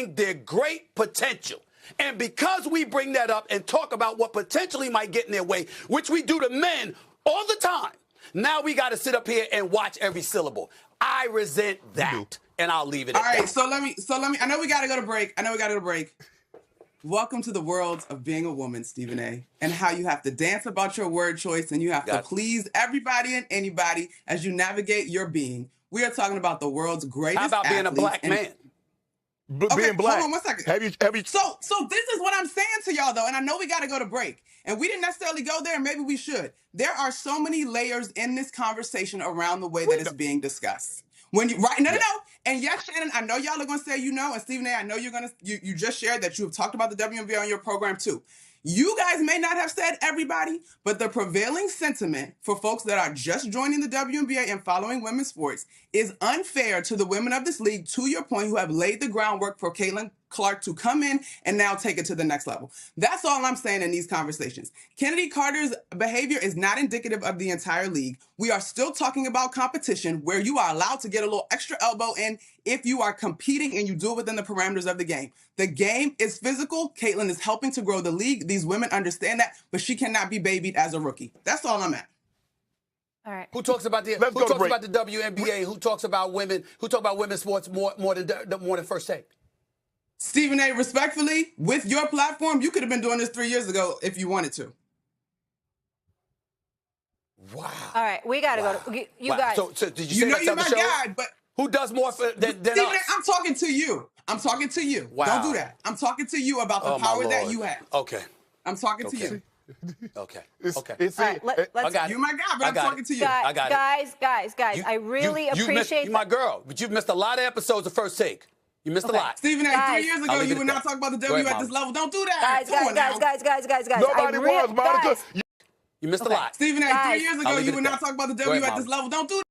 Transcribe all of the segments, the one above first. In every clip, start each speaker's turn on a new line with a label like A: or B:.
A: their great potential. And because we bring that up and talk about what potentially might get in their way, which we do to men all the time, now we got to sit up here and watch every syllable. I resent that, and I'll leave it at that.
B: All right, so let me, I know we got to go to break. Welcome to the world of being a woman, Stephen A., and how you have to dance about your word choice and you have to please everybody and anybody as you navigate your being. We are talking about the world's greatest
A: How about being a black man?
B: Okay,
C: being black.
B: hold on 1 second.
C: Have you?
B: So this is what I'm saying to y'all, though, and I know we got to go to break, and we didn't necessarily go there, and maybe we should. There are so many layers in this conversation around the way that it's being discussed. When you no. And yes, Shannon, I know y'all are gonna say and Stephen A., I know you just shared that you have talked about the WNBA on your program too. You guys may not have said everybody, but the prevailing sentiment for folks that are just joining the WNBA and following women's sports is unfair to the women of this league, to your point, who have laid the groundwork for Caitlin Clark to come in and now take it to the next level. That's all I'm saying in these conversations. Kennedy Carter's behavior is not indicative of the entire league. We are still talking about competition where you are allowed to get a little extra elbow in if you are competing and you do it within the parameters of the game. The game is physical. Caitlin is helping to grow the league. These women understand that, but she cannot be babied as a rookie. That's all I'm at.
A: All right. Who talks about the WNBA? Who talks about women? Who talk about women's sports more than First Take?
B: Stephen A., respectfully, with your platform, you could have been doing this 3 years ago if you wanted to.
A: Wow.
D: All right, we got to go to you guys.
A: So did you say
B: you're my guy, but
A: who does more than
B: Stephen
A: us?
B: I'm talking to you. Wow. Don't do that. I'm talking to you about the power that you have.
A: Okay.
B: I'm talking to you.
A: Okay.
D: All right,
B: you're my guy, but I'm talking to you.
A: I got
D: it. Guys, I really appreciate
A: you my girl, but you've missed a lot of episodes of First Take. You missed a lot.
B: Stephen A., 3 years ago, you would not talk about the W at this level. Don't do that.
D: Guys.
C: Nobody was, Monica.
A: You missed a lot.
B: Stephen A., 3 years ago, you would not talk about the W at this level. Don't do that.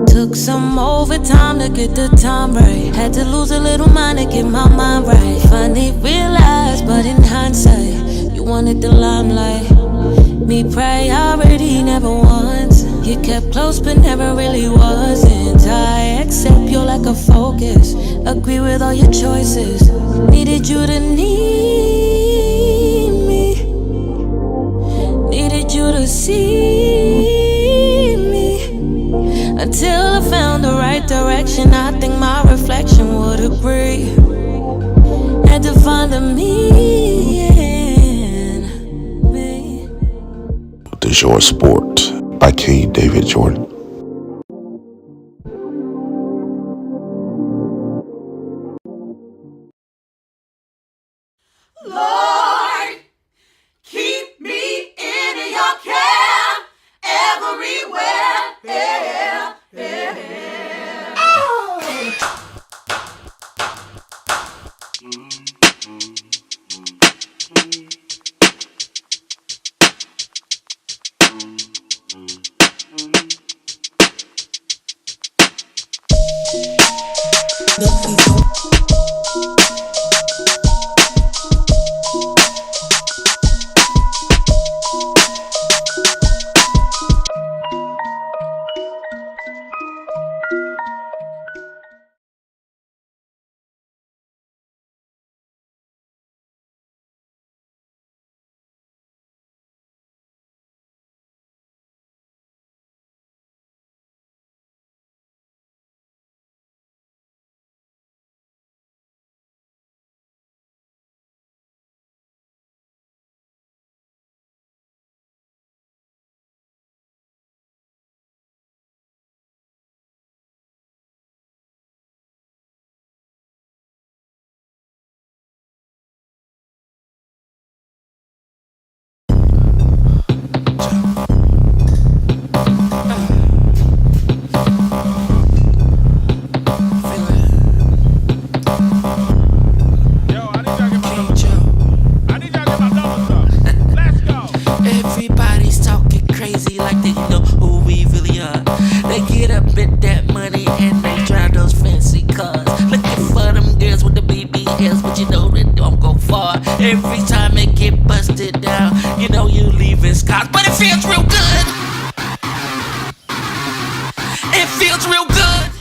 E: Took some overtime to get the time right. Had to lose a little mind to get my mind right. Finally realized, but in hindsight, you wanted the limelight. Me priority never once. You kept close but never really wasn't. I accept your lack of focus. Agree with all your choices. Needed you to need me. Needed you to see. Until I found the right direction, I think my reflection would agree. Had to find a me in me.
F: The Short Sport by K. David Jordan.
G: Lord, keep me in your care everywhere.
C: Every time it get busted down, you know you leaving scars, but it feels real good. It feels real good.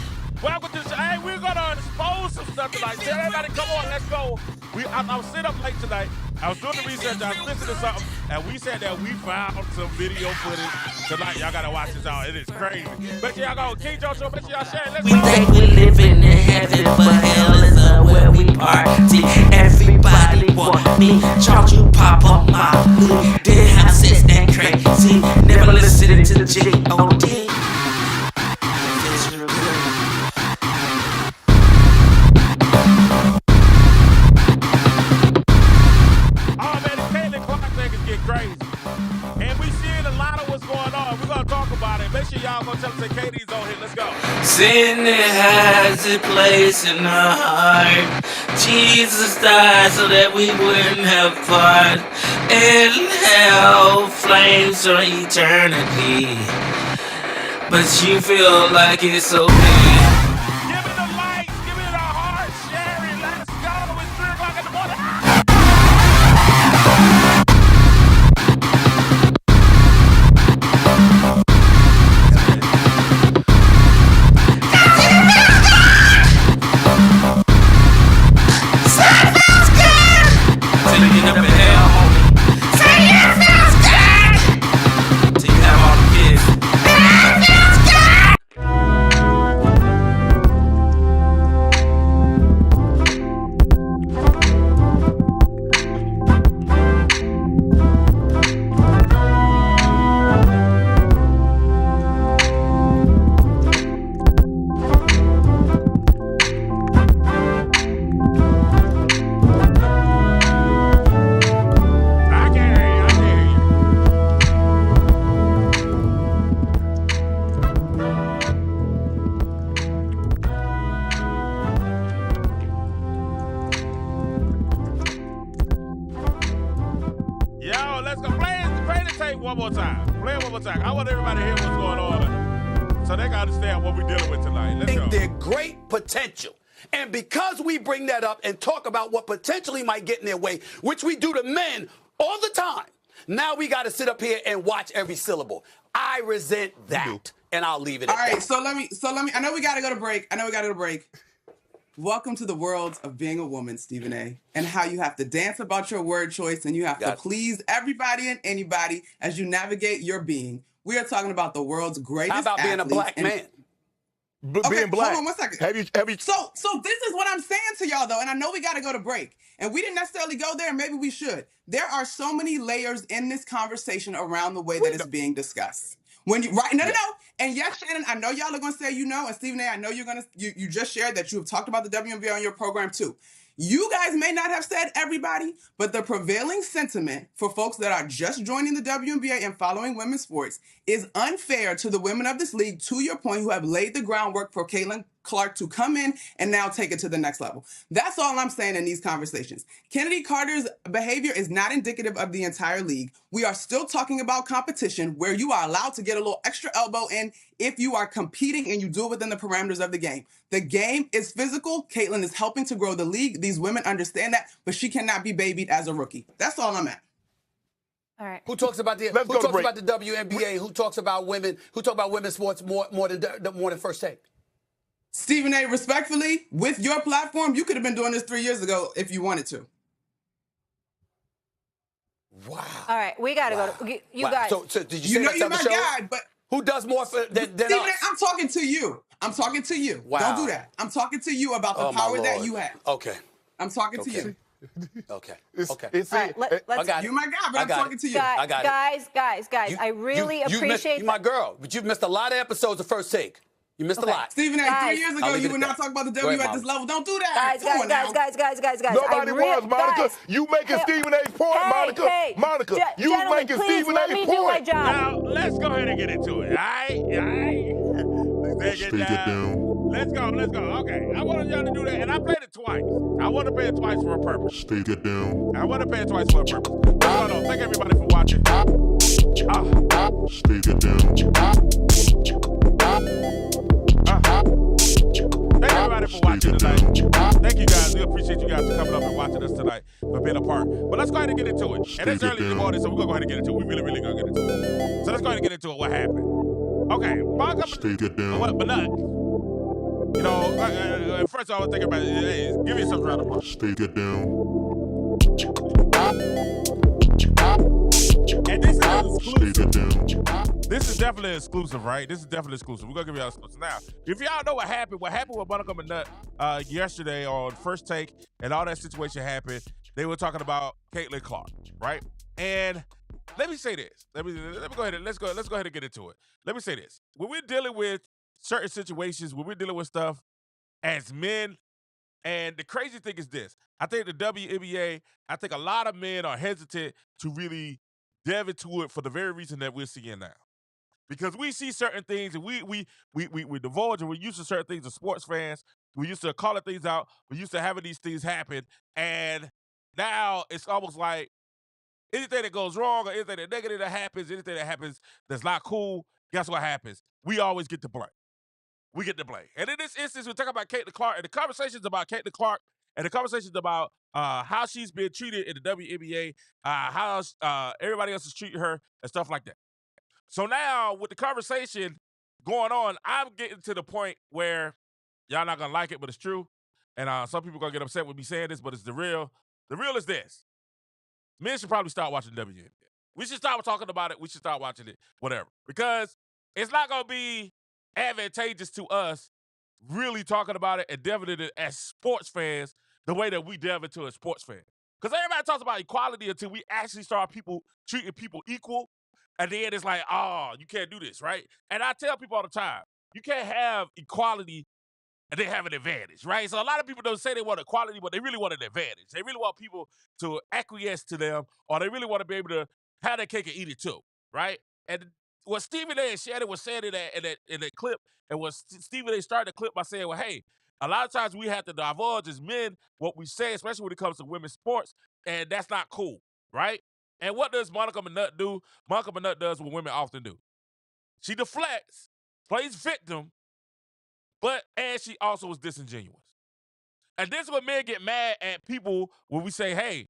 H: Welcome to the show. Hey, we're gonna expose some stuff tonight. Tell everybody, come on, let's go. I was sitting up late tonight. I was doing the research. I was listening to something, and we said that we found some video footage tonight. Y'all gotta watch this out. It is crazy. Make sure y'all go. King Joe Show. Make sure y'all share it. Let's
C: We
H: go.
C: think we living in heaven, but hell is where we party. Everybody want me. Charge you pop on my hood. Dead houses and crazy. Never listening to G.O.D.
H: Crazy. And we seeing a lot of what's going on. We're gonna talk about it. Make sure y'all go tell us that KD's on here. Let's go.
C: Sin, it has a place in our heart. Jesus died so that we wouldn't have part. In hell, flames for eternity. But you feel like it's okay.
H: Give me the lights. Give me the heart. Sherry, let's go. It's 3 o'clock in the morning. one more time. Play it one more time. I want everybody to hear what's going on so they can understand what we're dealing with tonight. Let's go.
A: Their great potential. And because we bring that up and talk about what potentially might get in their way, which we do to men all the time, now we got to sit up here and watch every syllable. I resent that, and I'll leave it at that.
B: All right, so let me. I know we got to go to break. Welcome to the world of being a woman, Stephen A., and how you have to dance about your word choice and you have to please everybody and anybody as you navigate your being. We are talking about the world's greatest.
A: How about being a black man?
B: Being black. Hold on 1 second.
I: Have you?
B: So this is what I'm saying to y'all, though, and I know we got to go to break, and we didn't necessarily go there, and maybe we should. There are so many layers in this conversation around the way that it's being discussed. When you no. And yes, Shannon, I know y'all are gonna say and Stephen A., I know you just shared that you have talked about the WNBA on your program too. You guys may not have said everybody, but the prevailing sentiment for folks that are just joining the WNBA and following women's sports is unfair to the women of this league, to your point, who have laid the groundwork for Caitlin Clark to come in and now take it to the next level. That's all I'm saying in these conversations. Kennedy Carter's behavior is not indicative of the entire league. We are still talking about competition where you are allowed to get a little extra elbow in if you are competing and you do it within the parameters of the game. The game is physical. Caitlin is helping to grow the league. These women understand that, but she cannot be babied as a rookie. That's all I'm at.
D: All right.
A: Who talks about the WNBA? Who talks about women? Who talk about women's sports more than First Take?
B: Stephen A., respectfully, with your platform, you could have been doing this 3 years ago if you wanted to.
A: Wow.
D: All right, we got to go to you guys.
A: So did you say
B: you're my guy, but
A: who does more than
B: Stephen
A: us?
B: A., I'm talking to you.
A: Wow.
B: Don't do that. I'm talking to you about the power that you have.
A: Okay.
B: I'm talking to you.
A: Okay.
D: All right, let's.
B: You're my guy, but I'm talking to you.
A: I got it.
D: Guys, I really appreciate.
A: You're my girl, but you've missed a lot of episodes of First Take. You missed a lot.
B: Stephen A., 3 years ago, you would not talk about the W at this level. Don't do that.
D: Guys.
I: Nobody was, Monica. You making Stephen A.'s point, Monica. Monica, you making Stephen A.'s point.
H: Now, let's go ahead and get into it. All right? Let's take it down. Let's go. Okay. I wanted y'all to do that, and I played it twice. I want to play it twice for a purpose.
F: Take it down.
H: I want to play it twice for a purpose. Hold on. Thank everybody for watching.
F: Take it down.
H: Thank everybody for watching tonight. Thank you guys. We appreciate you guys for coming up and watching us tonight, for being a part. But let's go ahead and get into it. And it's early in the morning, so we're going to go ahead and get into it. We really going to get into it. So let's go ahead and get into it. What happened? Okay. McNutt. You know, first of all, I was thinking about it. Hey, give yourself a round of applause.
F: Stay get down.
H: And this is exclusive. This is definitely exclusive, right? This is definitely exclusive. We're going to give y'all exclusive. Now, if y'all know what happened with McNutt yesterday on First Take and all that situation happened, they were talking about Caitlin Clark, right? And let me say this. Let me go ahead and let's go ahead and get into it. Let me say this. When we're dealing with certain situations, when we're dealing with stuff as men, and the crazy thing is this. I think the WNBA, I think a lot of men are hesitant to really delve into it for the very reason that we're seeing now. Because we see certain things and we divulge and we're used to certain things as sports fans. We used to calling things out. We used to having these things happen. And now it's almost like anything that goes wrong or anything that negative that happens, anything that happens that's not cool, guess what happens? We always get to blame. We get to blame. And in this instance, we're talking about Caitlin Clark, and the conversations about Caitlin Clark and the conversations about how she's been treated in the WNBA, how everybody else is treating her, and stuff like that. So now, with the conversation going on, I'm getting to the point where y'all not going to like it, but it's true. And some people going to get upset with me saying this, but it's the real. The real is this. Men should probably start watching WNBA. We should start talking about it. We should start watching it, whatever. Because it's not going to be advantageous to us really talking about it and delving into it as sports fans the way that we delve into it as sports fans. Because everybody talks about equality until we actually start treating people equal. And then it's like, oh, you can't do this, right? And I tell people all the time, you can't have equality and they have an advantage, right? So a lot of people don't say they want equality, but they really want an advantage. They really want people to acquiesce to them, or they really want to be able to have their cake and eat it too, right? And what Stephen A. and Shannon was saying in that clip, and what Stephen A. started the clip by saying, well, hey, a lot of times we have to divulge as men what we say, especially when it comes to women's sports, and that's not cool, right? And what does Monica McNutt do? Monica McNutt does what women often do. She deflects, plays victim, and she also is disingenuous. And this is when men get mad at people when we say, hey,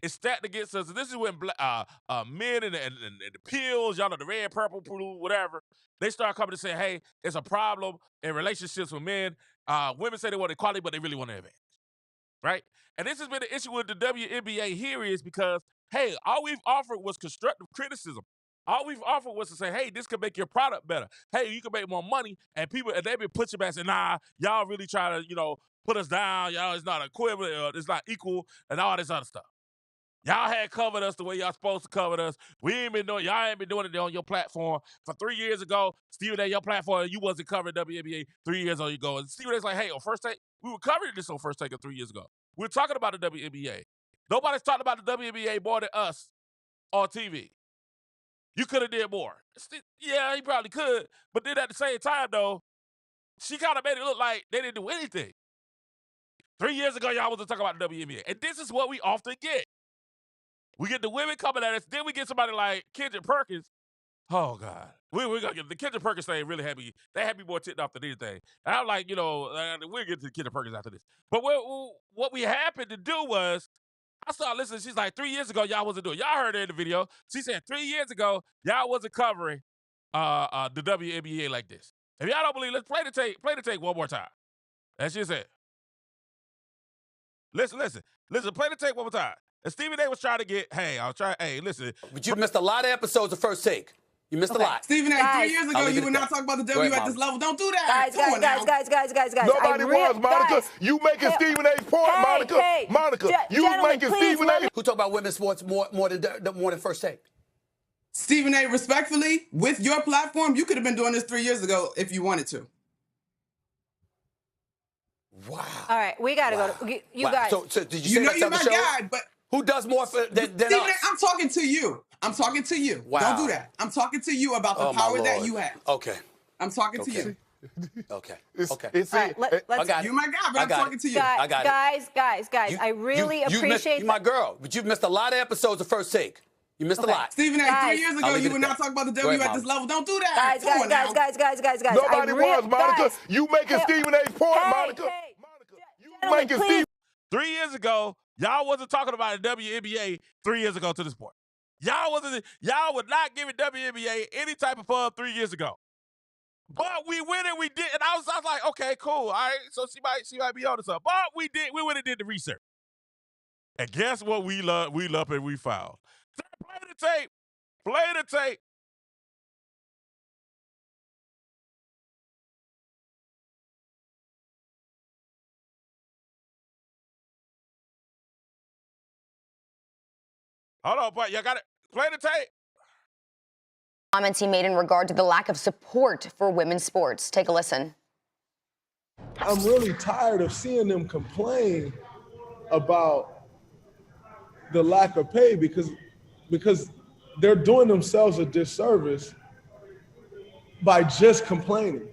H: it's stacked against us. And this is when men and the pills, y'all know, the red, purple, blue, whatever, they start coming to say, hey, it's a problem in relationships with men. Women say they want equality, but they really want an advantage, right? And this has been the issue with the WNBA here is because, hey, all we've offered was constructive criticism. All we've offered was to say, hey, this could make your product better. Hey, you can make more money. And they've been pushing back and saying, nah, y'all really try to, put us down. Y'all, it's not equivalent. It's not equal and all this other stuff. Y'all had covered us the way y'all supposed to cover us. Y'all ain't been doing it on your platform. For 3 years ago, Stephen A., your platform, you wasn't covering WNBA 3 years ago. And Stephen A's like, hey, on First Take, we were covering this on First Take 3 years ago. We were talking about the WNBA. Nobody's talking about the WNBA more than us on TV. You could have did more. Yeah, he probably could. But then at the same time, though, she kind of made it look like they didn't do anything. 3 years ago, y'all wasn't talking about the WNBA. And this is what we often get. We get the women coming at us. Then we get somebody like Kendrick Perkins. Oh, God. We're going to get the Kendrick Perkins thing really had me. They had me more ticked off than anything. And I'm like, we'll get to the Kendrick Perkins after this. But what we happened to do was, I started listening. She's like, 3 years ago, y'all wasn't doing. Y'all heard her in the video. She said 3 years ago, y'all wasn't covering the WNBA like this. If y'all don't believe, let's play the tape one more time. That's just it. Listen, play the tape one more time. And Stephen A. was trying to get, hey, listen.
A: But you missed a lot of episodes of First Take. You missed a lot.
B: Stephen A., 3 years ago, you were not talking about the W at this level. Don't do that.
D: Guys.
I: Nobody was, Monica. You making Stephen A.'s point, Monica. Monica, you making Stephen A.
A: Who talk about women's sports more than First Take?
B: Stephen A., respectfully, with your platform, you could have been doing this 3 years ago if you wanted to.
A: Wow.
D: All right, we got to go. You guys.
A: So did you say
B: you're my guy, but
A: who does more than
B: Stephen
A: us?
B: I'm talking to you. Wow. Don't do that. I'm talking to you about the power that you have.
A: Okay.
B: I'm talking to you.
A: Okay.
D: All right, let's.
B: You're my guy, but I'm talking to you.
A: I got it.
D: Guys, I really appreciate.
A: You're my girl, but you've missed a lot of episodes of First Take. You missed a lot.
B: Stephen A., 3 years ago, you were not talking about the W at this level. Don't do that.
D: Guys.
I: Nobody was, Monica. You making Stephen A.'s point, Monica.
D: You making Stephen.
H: 3 years ago, y'all wasn't talking about the WNBA 3 years ago to this point. Y'all would not give WNBA any type of fun 3 years ago. But we went and we did, and I was like, okay, cool, all right. So she might be on to something. But we went and did the research. And guess what we love and we found? Play the tape. Play the tape. Hold on, but you got it. Play the tape.
J: Comments he made in regard to the lack of support for women's sports. Take a listen.
K: I'm really tired of seeing them complain about the lack of pay because they're doing themselves a disservice by just complaining.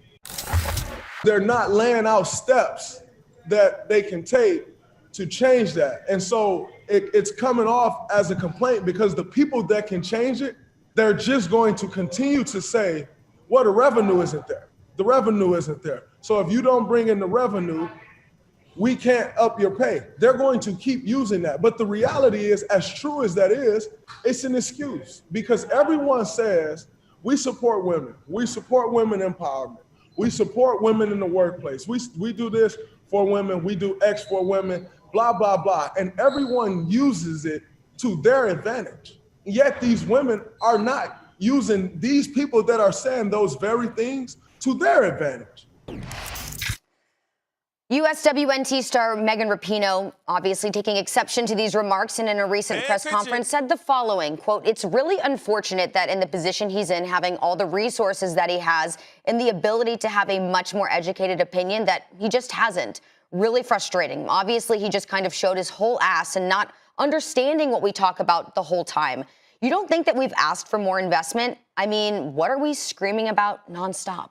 K: They're not laying out steps that they can take to change that. And so it's coming off as a complaint because the people that can change it, they're just going to continue to say, well, the revenue isn't there. The revenue isn't there. So if you don't bring in the revenue, we can't up your pay. They're going to keep using that. But the reality is, as true as that is, it's an excuse because everyone says, we support women. We support women empowerment. We support women in the workplace. We do this for women. We do X for women, blah, blah, blah. And everyone uses it to their advantage. Yet these women are not using these people that are saying those very things to their advantage.
J: USWNT star Megan Rapinoe, obviously taking exception to these remarks, and in a recent press conference said the following, quote, "It's really unfortunate that in the position he's in, having all the resources that he has and the ability to have a much more educated opinion, that he just hasn't. Really frustrating. Obviously, he just kind of showed his whole ass and not understanding what we talk about the whole time. You don't think that we've asked for more investment? I mean, what are we screaming about nonstop?"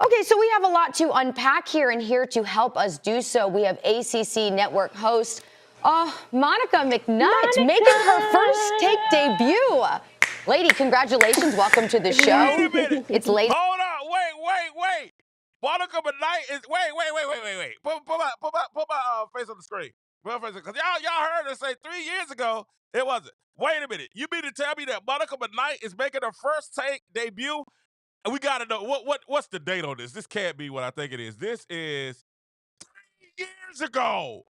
J: Okay, so we have a lot to unpack here, and here to help us do so, we have ACC Network host Monica McNutt making her first take debut. Lady, congratulations. Welcome to the show.
H: Wait a minute.
J: It's late.
H: Hold on. Wait. Monica McNutt is wait. Put my face on the screen. Because y'all heard her say 3 years ago it wasn't. Wait a minute. You mean to tell me that Monica McNutt is making her first take debut? And we gotta know what's the date on this? This can't be what I think it is. This is 3 years ago.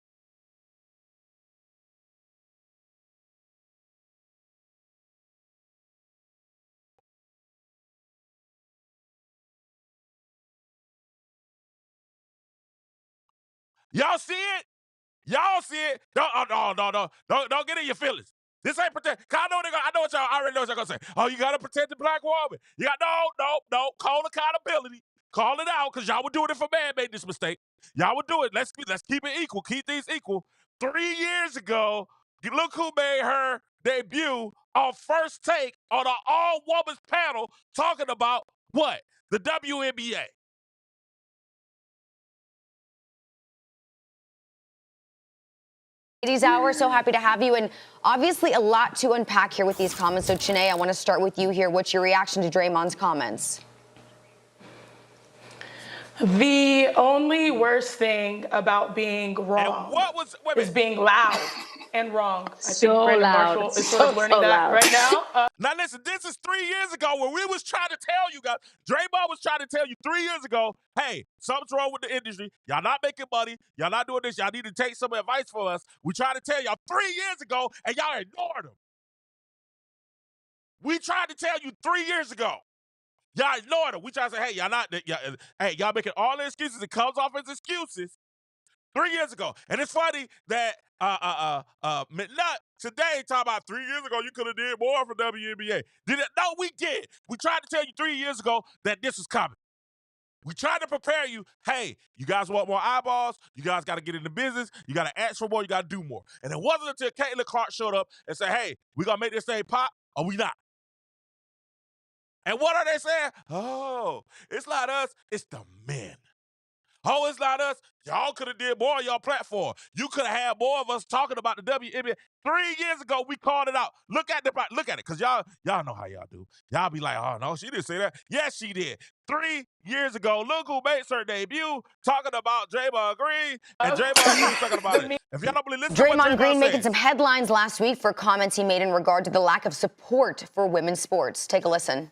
H: Y'all see it? Y'all see it? Don't get in your feelings. This ain't protect. I know what y'all already know what y'all gonna say. Oh, you gotta protect the black woman. You got no. Call accountability. Call it out, because y'all were doing it for man made this mistake. Y'all would do it. Let's keep it equal. Keep things equal. 3 years ago, look who made her debut on First Take on an all-women's panel talking about what? The WNBA.
J: Ladies Hour, so happy to have you, and obviously a lot to unpack here with these comments. So, Chene, I want to start with you here. What's your reaction to Draymond's comments?
L: The only worst thing about being wrong is being loud and wrong. I think Brandon Marshall is sort of learning that right now.
H: Now listen, this is 3 years ago when we was trying to tell you guys, Draymond was trying to tell you 3 years ago, hey, something's wrong with the industry. Y'all not making money. Y'all not doing this. Y'all need to take some advice from us. We tried to tell y'all 3 years ago, and y'all ignored them. We tried to tell you 3 years ago. Y'all ignored them. We tried to say, hey, y'all making all the excuses. It comes off as excuses. 3 years ago. And it's funny that McNutt today talking about 3 years ago you could have did more for WNBA. Did it? No, we did. We tried to tell you 3 years ago that this was coming. We tried to prepare you. Hey, you guys want more eyeballs? You guys got to get into business. You got to ask for more. You got to do more. And it wasn't until Caitlin Clark showed up and said, hey, we going to make this thing pop, or we not. And what are they saying? Oh, it's not us. It's the men. Oh, it's not us. Y'all could have did more on your platform. You could have had more of us talking about the WNBA. 3 years ago, we called it out. Look at it, because y'all know how y'all do. Y'all be like, oh, no, she didn't say that. Yes, she did. 3 years ago, look who makes her debut talking about Draymond Green, and Draymond Green talking about it. If y'all don't believe, listen to what
J: Draymond Green making
H: says.
J: some headlines last week for comments he made in regard to the lack of support for women's sports. Take a listen.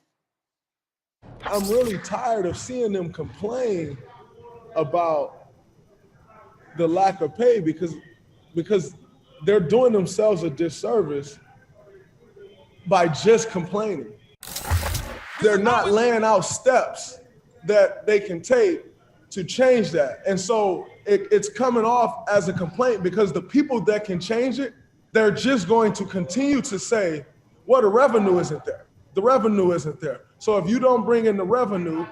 K: I'm really tired of seeing them complain about the lack of pay because they're doing themselves a disservice by just complaining. They're not laying out steps that they can take to change that. And so it's coming off as a complaint because the people that can change it, they're just going to continue to say, well, the revenue isn't there. The revenue isn't there. So if you don't bring in the revenue,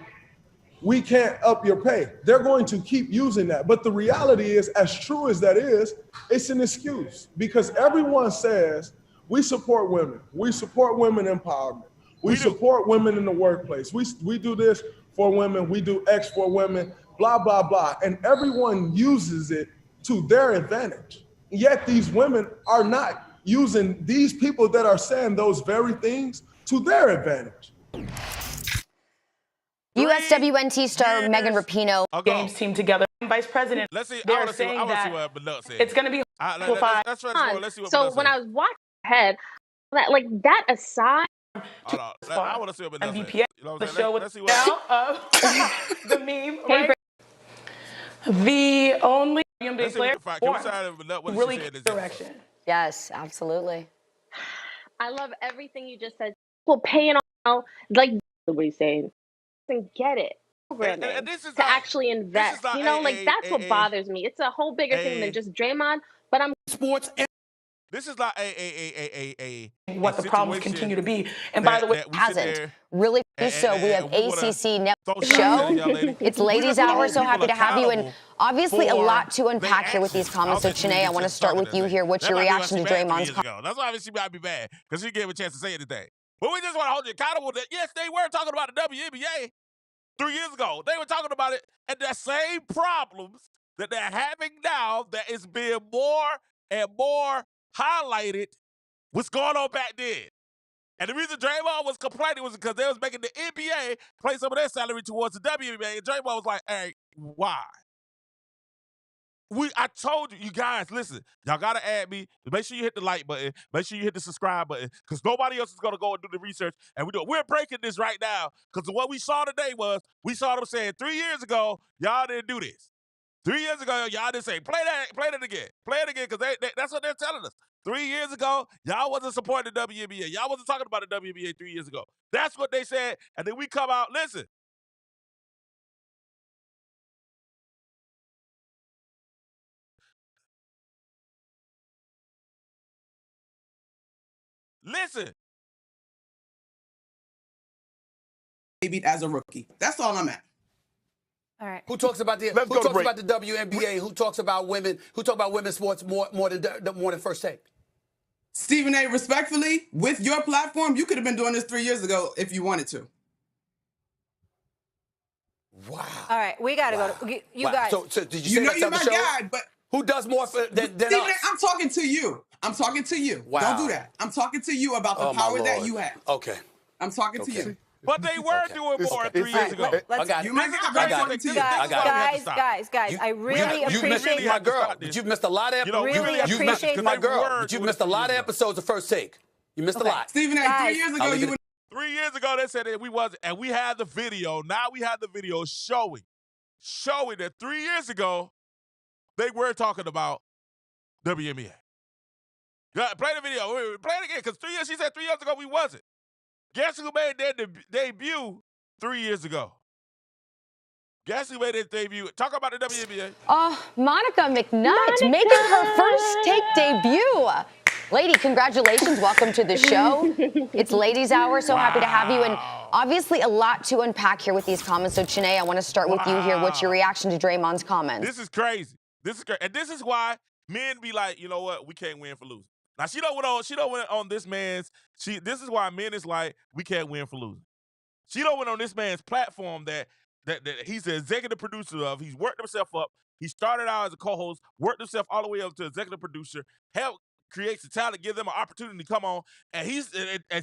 K: we can't up your pay. They're going to keep using that. But the reality is, as true as that is, it's an excuse because everyone says we support women. We support women empowerment. We support women in the workplace. We do this for women. We do X for women, blah, blah, blah. And everyone uses it to their advantage. Yet these women are not using these people that are saying those very things to their advantage.
J: USWNT star Megan Rapinoe.
L: Games team together. Vice President.
H: Let's see.
L: They're
H: I want to see
L: saying
H: what McNutt said.
L: it's going to be amplified.
H: Let's see what
M: So
H: McNutt
M: when
H: said.
M: I was watching ahead, like that aside,
H: Hold on. I want to see what McNutt said.
L: MVPA,
H: You know what
L: the
H: I'm saying?
L: show with
H: Let's see what
L: the meme, right? The only WNBA player
H: would
L: really direction.
J: Yes, absolutely.
M: I love everything you just said. Well, paying all like what he's saying, and get it.
H: And this is
M: to actually invest. You know, like that's what bothers me. It's a whole bigger thing than just Draymond. But I'm
A: sports.
H: This is like
L: what the problems continue to be. And by the way,
J: hasn't really so. We have ACC Network show. It's Ladies Hour. So happy to have you. And obviously a lot to unpack here with these comments. So Chanae, I want to start with you here. What's your reaction to Draymond's comments?
H: That's why she might be bad because she gave a chance to say anything. But we just want to hold you accountable that yes, they were talking about the WNBA 3 years ago. They were talking about it, and the same problems that they're having now that is being more and more highlighted what's going on back then. And the reason Draymond was complaining was because they was making the NBA play some of their salary towards the WNBA, and Draymond was like, hey, why? I told you guys, listen, y'all got to add me. Make sure you hit the like button. Make sure you hit the subscribe button because nobody else is going to go and do the research. And we're breaking this right now because what we saw today was we saw them saying 3 years ago, y'all didn't do this. 3 years ago, y'all didn't say, play that again. Play it again because that's what they're telling us. 3 years ago, y'all wasn't supporting the WNBA. Y'all wasn't talking about the WNBA 3 years ago. That's what they said. And then we come out, listen. Listen.
B: Maybe as a rookie. That's all I'm at.
D: All right.
A: Who talks about the WNBA? Who talks about women? Who talk about women's sports more than First Take?
B: Stephen A., respectfully, with your platform, you could have been doing this 3 years ago if you wanted to.
A: Wow.
D: All right, we got to go to you guys.
A: So did you say
B: you're my guy, but
A: who does more than
B: Stephen
A: us?
B: I'm talking to you. I'm talking to you.
A: Wow.
B: Don't do that. I'm talking to you about the power that you have.
A: Okay.
B: I'm talking to you.
H: But they were doing more 3 years ago.
A: I got it.
B: I got it.
D: Guys, I really appreciate
A: my girl. But you've missed a lot of You've missed a lot of episodes of First Take. You missed a lot.
B: Stephen A., 3 years ago, you were
H: 3 years ago, they said that we wasn't, and we had the video. Now we have the video showing that 3 years ago, they were talking about WNBA. Play the video. Play it again, because she said 3 years ago we wasn't. Guess who made their debut 3 years ago? Guess who made their debut? Talk about the WNBA.
J: Monica McNutt making her First Take debut. Lady, congratulations. Welcome to the show. It's Ladies Hour. So happy to have you. And obviously a lot to unpack here with these comments. So, Chanae, I want to start with you here. What's your reaction to Draymond's comments?
H: This is crazy. And this is why men be like, you know what? We can't win for losing. Now, she don't went on this man's. This is why men is like, we can't win for losing. She don't went on this man's platform that that he's the executive producer of. He's worked himself up. He started out as a co-host, worked himself all the way up to executive producer, helped create the talent, give them an opportunity to come on, and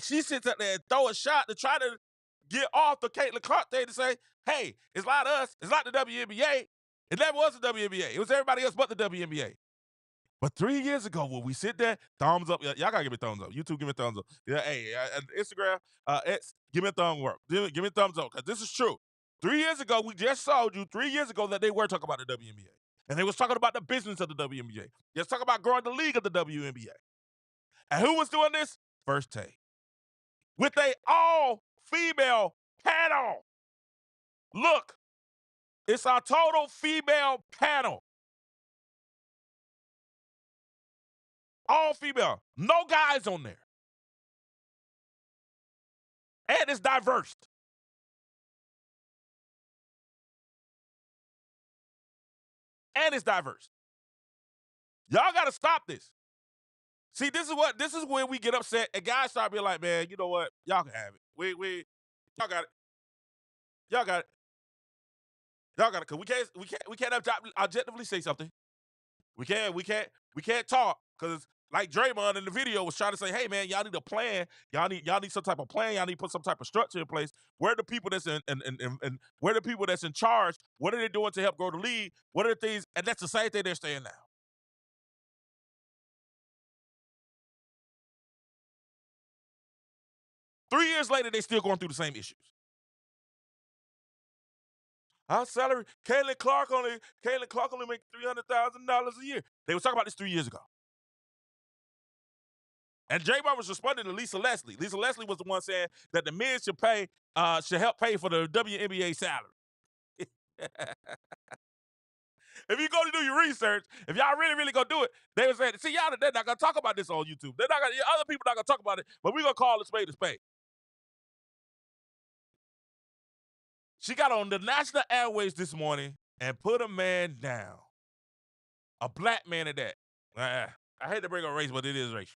H: she sits up there and throw a shot to try to get off the Caitlin Clark thing to say, hey, it's not us, it's not the WNBA. It never was the WNBA. It was everybody else but the WNBA. But 3 years ago, when we sit there, thumbs up. Y'all gotta give me thumbs up. YouTube, give me thumbs up. Yeah, hey, Instagram, X, give me a thumbs up. Give me a thumbs up, because this is true. 3 years ago, we just showed you 3 years ago that they were talking about the WNBA. And they was talking about the business of the WNBA. They was talking about growing the league of the WNBA. And who was doing this? FirstTake. With a all-female panel. Look, it's our total female panel. All female. No guys on there. And it's diverse. And it's diverse. Y'all got to stop this. See, this is where we get upset, and guys start being like, man, you know what? Y'all can have it. Y'all got it. Y'all got it. Y'all got it. Cause we can't objectively say something. We can't talk, because like Draymond in the video was trying to say, hey man, y'all need a plan. Y'all need some type of plan. Y'all need to put some type of structure in place. Where are the people that's in where are the people that's in charge? What are they doing to help grow the league? What are the things? And that's the same thing they're saying now. Three years later, they still going through the same issues. Our salary, Caitlin Clark only makes $300,000 a year. They were talking about this 3 years ago. And Draymond was responding to Lisa Leslie. Lisa Leslie was the one saying that the men should help pay for the WNBA salary. If you go to do your research, if y'all really gonna do it, they would say, see, y'all, they're not gonna talk about this on YouTube. Other people not gonna talk about it, but we're gonna call it spade a spade. She got on the national airways this morning and put a man down. A black man at that. I hate to bring up race, but it is racial.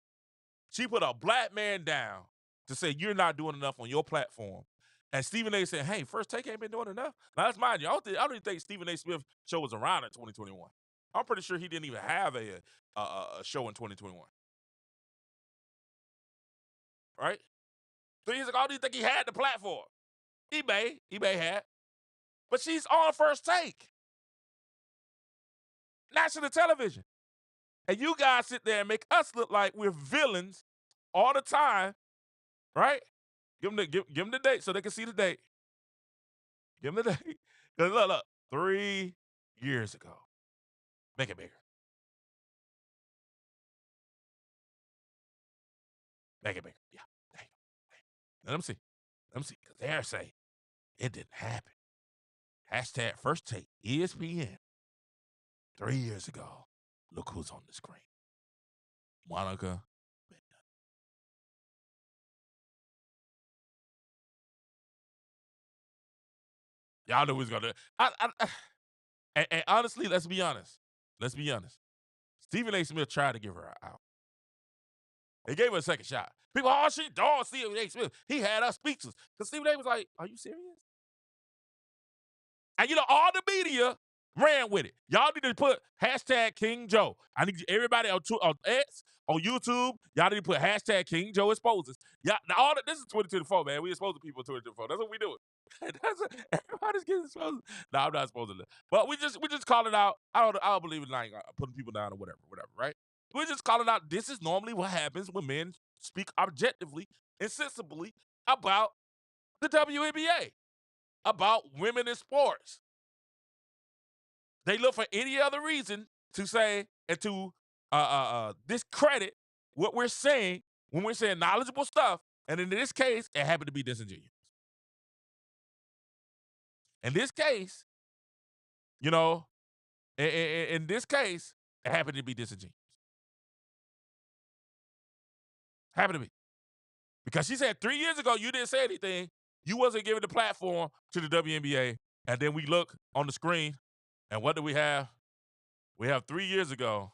H: She put a black man down to say, you're not doing enough on your platform. And Stephen A. said, hey, FirstTake ain't been doing enough. Now, that's mind you. I don't even think Stephen A. Smith's show was around in 2021. I'm pretty sure he didn't even have a show in 2021. Right? 3 years ago, I don't even think he had the platform. He may have. But she's on FirstTake. National television. And you guys sit there and make us look like we're villains all the time, right? Give them the date so they can see the date. Give them the date. Because look, 3 years ago. Make it bigger. Make it bigger. Yeah. There you go. Let them see. Because they're saying it didn't happen. Hashtag FirstTake ESPN. 3 years ago. Look who's on the screen. Monica McNutt. Y'all know who's going to. And honestly, let's be honest. Stephen A. Smith tried to give her out. He gave her a second shot. People, she don't Stephen A. Smith. He had us speechless. Because Stephen A. was like, are you serious? And all the media ran with it. Y'all need to put hashtag King Joe. I need everybody on X, on YouTube. Y'all need to put hashtag King Joe exposes. This is 2024, man. We expose people in 2024. That's what we do. Everybody's getting exposed. No, I'm not exposing them. But we just call it out. I don't believe in like putting people down or whatever, right? We just call it out. This is normally what happens when men speak objectively and sensibly about the WNBA, about women in sports. They look for any other reason to say and to discredit what we're saying when we're saying knowledgeable stuff. And in this case, it happened to be disingenuous. In this case, in this case, it happened to be disingenuous. Happened to be. Because she said 3 years ago, you didn't say anything. You wasn't giving the platform to the WNBA. And then we look on the screen, and what do we have? We have 3 years ago.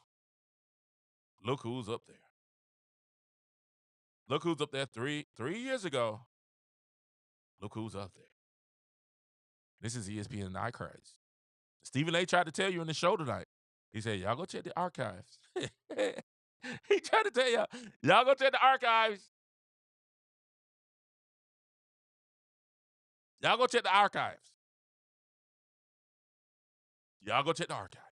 H: Look who's up there. Look who's up there 3 years ago. Look who's up there. This is ESPN archives. Stephen A. tried to tell you in the show tonight. He said, y'all go check the archives. He tried to tell y'all go check the archives. Y'all go check the archives. Y'all go check the archives.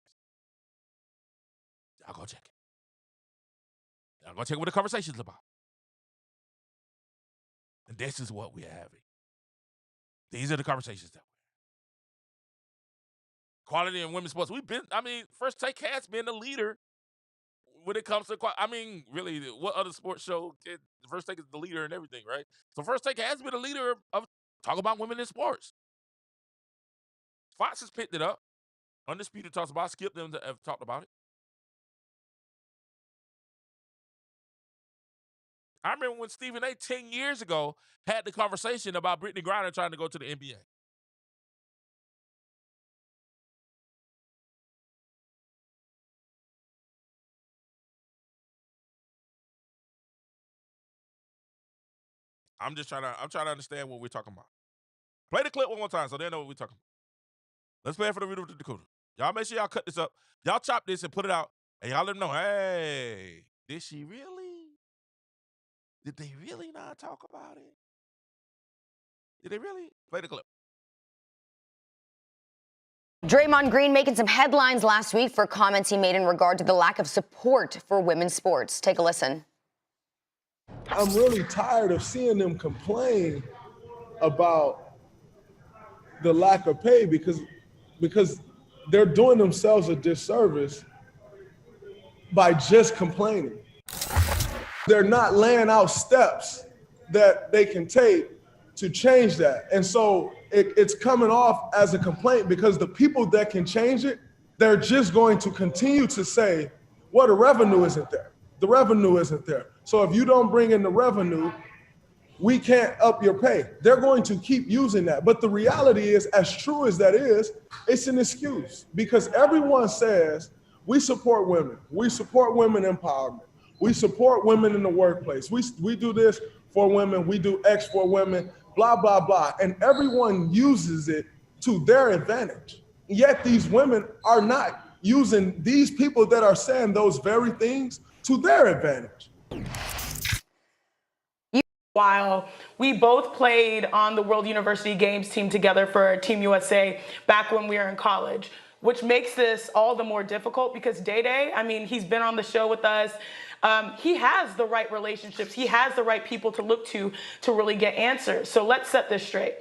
H: Y'all go check it. Y'all go check what the conversation's about. And this is what we're having. These are the conversations that we're having. Quality in women's sports. First Take has been the leader when it comes to, really, what other sports show? First Take is the leader in everything, right? So First Take has been a leader of talk about women in sports. Fox has picked it up. Undisputed talks about it. Skip them have talked about it. I remember when Stephen A. 10 years ago had the conversation about Brittany Griner trying to go to the NBA. I'm trying to understand what we're talking about. Play the clip one more time so they know what we're talking about. Let's play it for the video with the Dakota. Y'all make sure y'all cut this up. Y'all chop this and put it out. And y'all let them know, hey, did she really? Did they really not talk about it? Did they really? Play the clip.
J: Draymond Green making some headlines last week for comments he made in regard to the lack of support for women's sports. Take a listen.
K: I'm really tired of seeing them complain about the lack of pay because they're doing themselves a disservice by just complaining. They're not laying out steps that they can take to change that. And so it's coming off as a complaint because the people that can change it, they're just going to continue to say, well, the revenue isn't there. The revenue isn't there. So if you don't bring in the revenue, we can't up your pay. They're going to keep using that. But the reality is, as true as that is, it's an excuse because everyone says, we support women. We support women empowerment. We support women in the workplace. We do this for women. We do X for women, blah, blah, blah. And everyone uses it to their advantage. Yet these women are not using these people that are saying those very things to their advantage.
L: While we both played on the World University Games team together for Team USA back when we were in college, which makes this all the more difficult because Day-Day, he's been on the show with us. He has the right relationships. He has the right people to look to really get answers. So let's set this straight.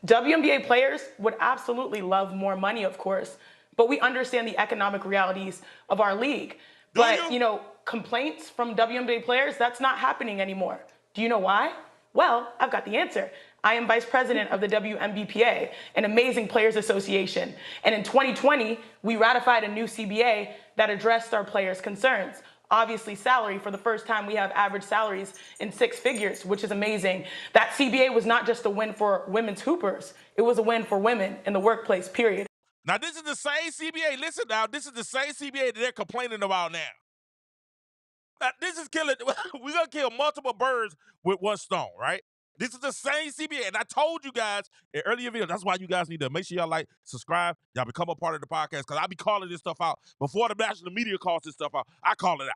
L: WNBA players would absolutely love more money, of course, but we understand the economic realities of our league. But, complaints from WNBA players, that's not happening anymore. Do you know why? Well, I've got the answer. I am vice president of the WNBPA, an amazing players association. And in 2020, we ratified a new CBA that addressed our players' concerns. Obviously, salary. For the first time, we have average salaries in 6 figures, which is amazing. That CBA was not just a win for women's hoopers. It was a win for women in the workplace, period.
H: Now, this is the same CBA. Listen now, this is the same CBA that they're complaining about now. Now, this is killing. We're going to kill multiple birds with one stone, right? This is the same CBA. And I told you guys in earlier videos, that's why you guys need to make sure y'all like, subscribe, y'all become a part of the podcast, because I be calling this stuff out. Before the national media calls this stuff out, I call it out.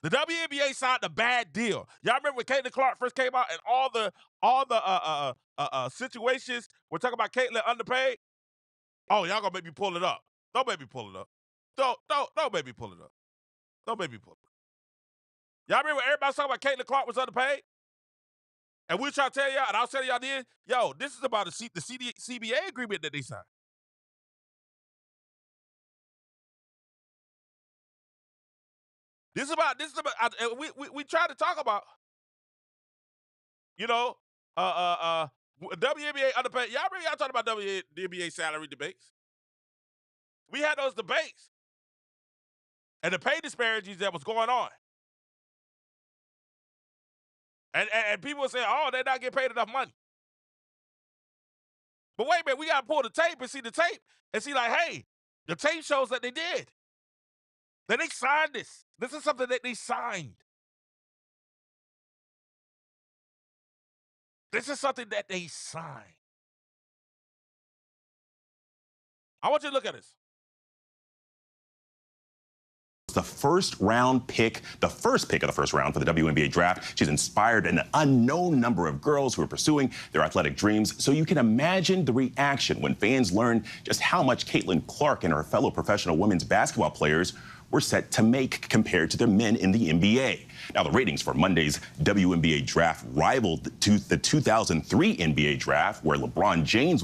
H: The WNBA signed a bad deal. Y'all remember when Caitlin Clark first came out and all the situations we're talking about Caitlin underpaid? Oh, y'all gonna make me pull it up. Don't make me pull it up. Don't make me pull it up. Don't make me pull it up. Y'all remember when everybody was talking about Caitlin Clark was underpaid? And we were trying to tell y'all, and I was telling y'all then, yo, this is about the CBA agreement that they signed. This is about we tried to talk about, WNBA underpaid. Y'all remember y'all talking about WNBA salary debates? We had those debates. And the pay disparities that was going on. And people say, oh, they're not getting paid enough money. But wait a minute, we got to pull the tape and see the tape and see like, hey, the tape shows that they did. That they signed this. This is something that they signed. This is something that they signed. I want you to look at this.
N: The first pick of the first round for the WNBA draft. She's inspired an unknown number of girls who are pursuing their athletic dreams. So you can imagine the reaction when fans learn just how much Caitlin Clark and her fellow professional women's basketball players were set to make compared to their men in the NBA. Now, the ratings for Monday's WNBA draft rivaled the 2003 NBA draft, where LeBron James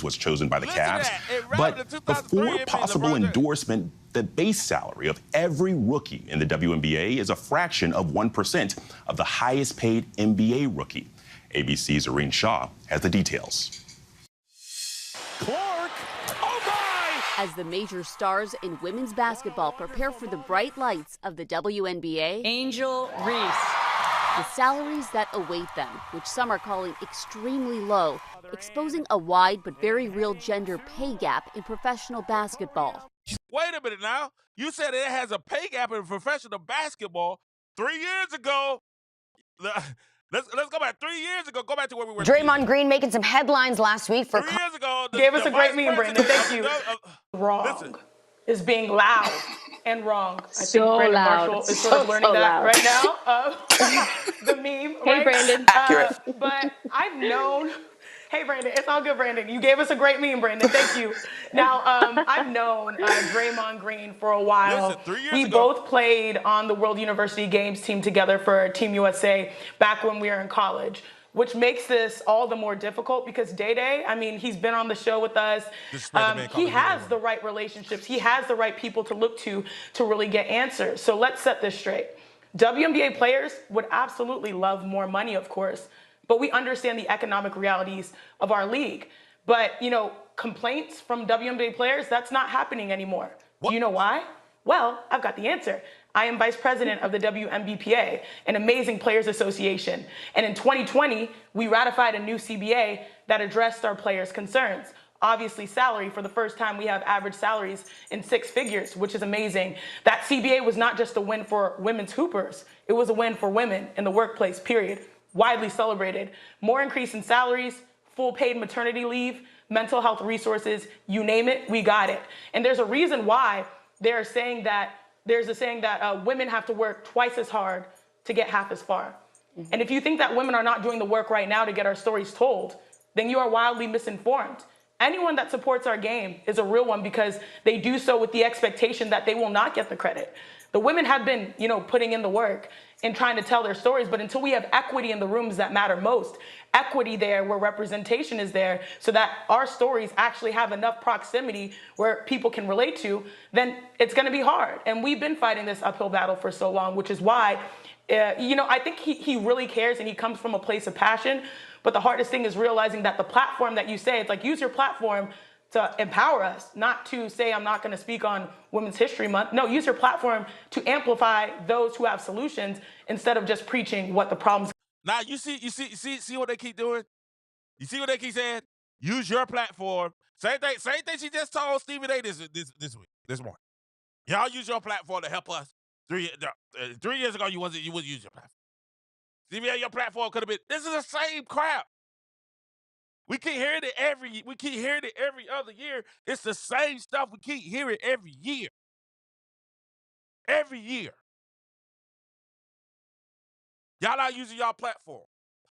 N: was chosen by the Cavs. But before possible endorsement, the base salary of every rookie in the WNBA is a fraction of 1% of the highest paid NBA rookie. ABC's Irene Shaw has the details.
H: Clark, oh my!
O: As the major stars in women's basketball prepare for the bright lights of the WNBA,
P: Angel Reese.
O: The salaries that await them, which some are calling extremely low, exposing a wide but very real gender pay gap in professional basketball.
H: Wait a minute now. You said it has a pay gap in professional basketball 3 years ago. Let's go back 3 years ago. Go back to where we were.
J: Draymond Green making some headlines last week for
H: 3 years ago.
L: Gave us a great meme, Brandon. Thank you. Wrong is being loud and wrong. I think Brandon Marshall is sort of learning that right now. The meme.
M: Hey,
L: right?
M: Brandon.
L: Accurate. But I've known. Hey, Brandon, it's all good, Brandon. You gave us a great meme, Brandon. Thank you. Now, I've known Draymond Green for a while.
H: Listen, 3 years
L: we
H: ago.
L: both played on the World University Games team together for Team USA back when we were in college, which makes this all the more difficult because Day-Day, I mean, he's been on the show with us. He has the right relationships. He has the right people to look to really get answers. So let's set this straight. WNBA players would absolutely love more money, of course, but we understand the economic realities of our league. But, you know, complaints from WNBA players, that's not happening anymore. What? Do you know why? Well, I've got the answer. I am vice president of the WNBPA, an amazing players association. And in 2020, we ratified a new CBA that addressed our players' concerns. Obviously, salary, for the first time, we have average salaries in 6 figures, which is amazing. That CBA was not just a win for women's hoopers. It was a win for women in the workplace, period. Widely celebrated. More increase in salaries, full paid maternity leave, mental health resources, you name it, we got it. And there's a reason why there's a saying that women have to work twice as hard to get half as far. And if you think that women are not doing the work right now to get our stories told, then you are wildly misinformed. Anyone that supports our game is a real one because they do so with the expectation that they will not get the credit. The women have been, putting in the work and trying to tell their stories, but until we have equity in the rooms that matter most, equity there where representation is there so that our stories actually have enough proximity where people can relate to, then it's gonna be hard. And we've been fighting this uphill battle for so long, which is why, I think he really cares and he comes from a place of passion, but the hardest thing is realizing that the platform that you say, it's like use your platform to empower us, not to say I'm not going to speak on Women's History Month. No, use your platform to amplify those who have solutions instead of just preaching what the problems.
H: Now you see what they keep doing. You see what they keep saying. Use your platform. Same thing she just told Stephen A. this morning. Y'all use your platform to help us. 3 years ago you wouldn't use your platform. Stephen A. Your platform could have been. This is the same crap. We keep hearing it every other year. It's the same stuff we keep hearing every year. Every year. Y'all not using y'all platform.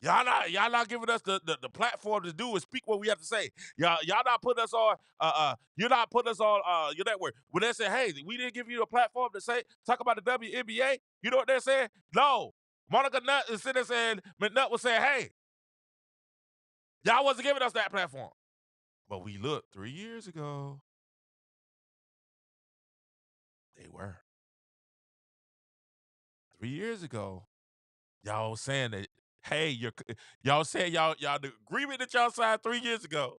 H: Y'all not giving us the platform to do is speak what we have to say. Y'all not putting us on you're not putting us on your network. When they say, hey, we didn't give you a platform to talk about the WNBA, you know what they're saying? No. Monica Nutt is sitting there saying, McNutt was saying, hey, y'all wasn't giving us that platform. But we looked 3 years ago. They were. 3 years ago, y'all was saying that, hey, y'all saying y'all the agreement that y'all signed 3 years ago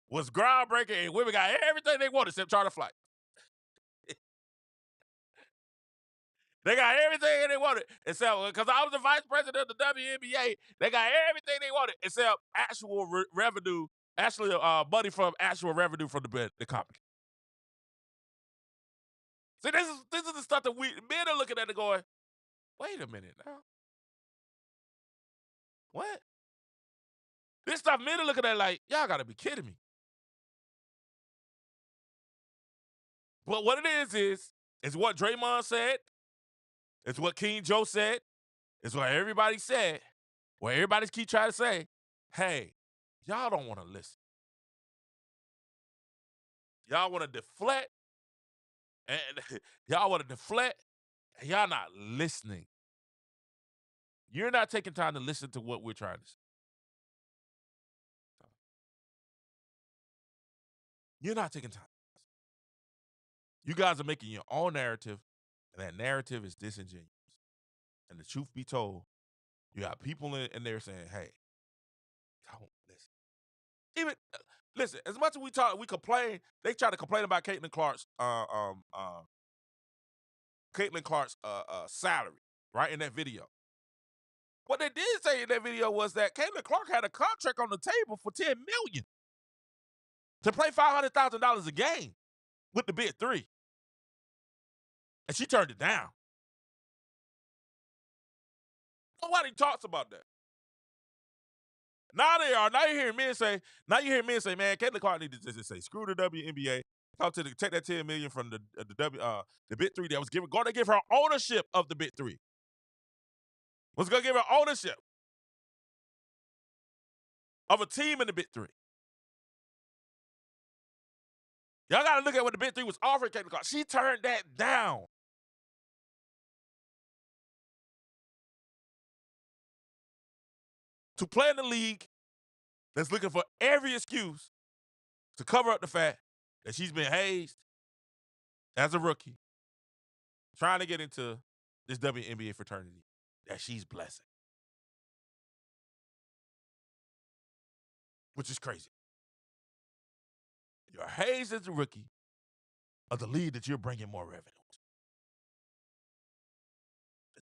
H: was groundbreaking and women got everything they wanted except charter flight. They got everything they wanted except, because I was the vice president of the WNBA, they got everything they wanted except actual revenue, money from actual revenue from the company. See, this is the stuff that men are looking at and going, wait a minute now. What? This stuff men are looking at like, y'all gotta be kidding me. But what it is what Draymond said. It's what King Joe said. It's what everybody said. What everybody keep trying to say, hey, y'all don't want to listen. Y'all want to deflect. And y'all want to deflect. And y'all not listening. You're not taking time to listen to what we're trying to say. You're not taking time. You guys are making your own narrative, and that narrative is disingenuous. And the truth be told, you got people in there saying, hey, don't listen. Even, listen, as much as we complain, they try to complain about Caitlin Clark's salary, right, in that video. What they did say in that video was that Caitlin Clark had a contract on the table for $10 million to play $500,000 a game with the Big Three. And she turned it down. Nobody talks about that. Now they are. Now you hear men say, man, Kendrick Clark needs to just say, screw the WNBA. Take that $10 million from the Big Three that was going to give her ownership of the Big Three. Was going to give her ownership of a team in the Big Three. Y'all got to look at what the Big Three was offering Kendrick Clark. She turned that down. To play in the league that's looking for every excuse to cover up the fact that she's been hazed as a rookie, trying to get into this WNBA fraternity that she's blessing. Which is crazy. You're hazed as a rookie of the league that you're bringing more revenue to.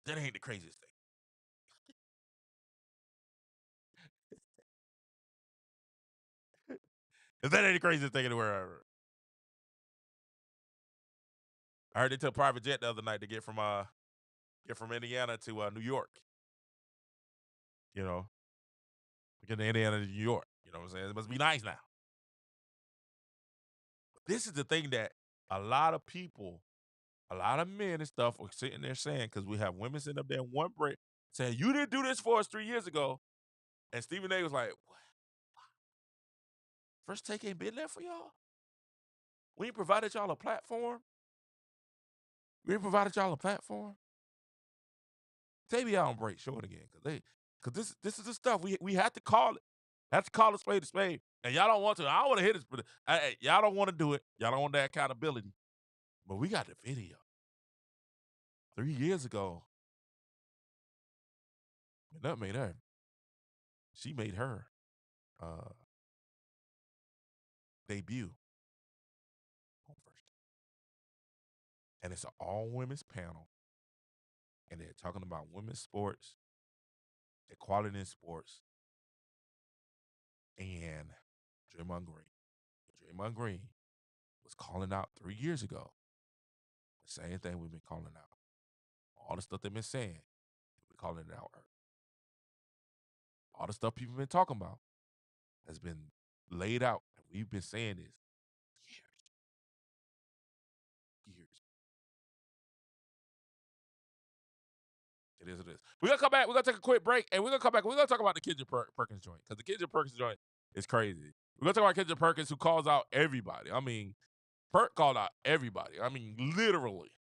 H: That ain't the craziest thing. That ain't the craziest thing in the world ever. I heard they took a private jet the other night to get from Indiana to New York. You know, get from Indiana to New York. You know what I'm saying? It must be nice now. But this is the thing that a lot of people, a lot of men and stuff are sitting there saying, because we have women sitting up there in one break saying, you didn't do this for us 3 years ago. And Stephen A was like, what? FirstTake ain't been there for y'all? We ain't provided y'all a platform? Maybe I don't break short again, because this is the stuff we have to call it. Have to call a spade a spade. And y'all don't want to. I don't want to hit this, but y'all don't want to do it. Y'all don't want that accountability. But we got the video. 3 years ago, McNutt made her. She made her debut on FirstTake. And it's an all-women's panel. And they're talking about women's sports, equality in sports, and Draymond Green was calling out 3 years ago the same thing we've been calling out. All the stuff they've been saying, we've been calling it out. All the stuff people have been talking about has been laid out, and we've been saying this years. It is. We're going to come back. We're going to take a quick break, and we're going to come back. We're going to talk about the Kendrick Perkins joint, because the Kendrick Perkins joint is crazy. We're going to talk about Kendrick Perkins, who calls out everybody. I mean, Perk called out everybody. I mean, literally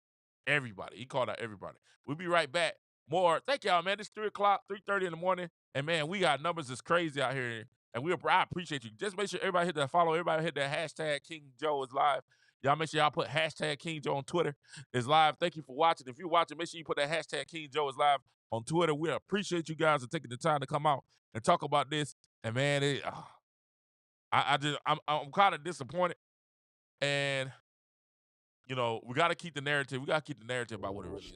H: everybody. He called out everybody. We'll be right back. More. Thank y'all, man. It's 3 o'clock, 3:30 in the morning. And, man, we got numbers that's crazy out here. And I appreciate you. Just make sure everybody hit that follow. Everybody hit that hashtag King Joe is live. Y'all make sure y'all put hashtag King Joe on Twitter is live. Thank you for watching. If you're watching, make sure you put that hashtag King Joe is live on Twitter. We appreciate you guys for taking the time to come out and talk about this. And, man, I'm kind of disappointed. And, you know, we got to keep the narrative. We ut to keep the narrative about what it really is.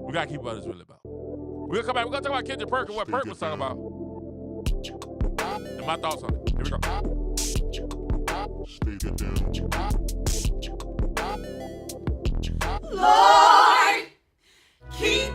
H: We got to keep what it's really about. We're going to come back. We're going to talk about Kendrick Perkin, what Perk was talking about. And my thoughts on it. Here we go.
G: Lord, keep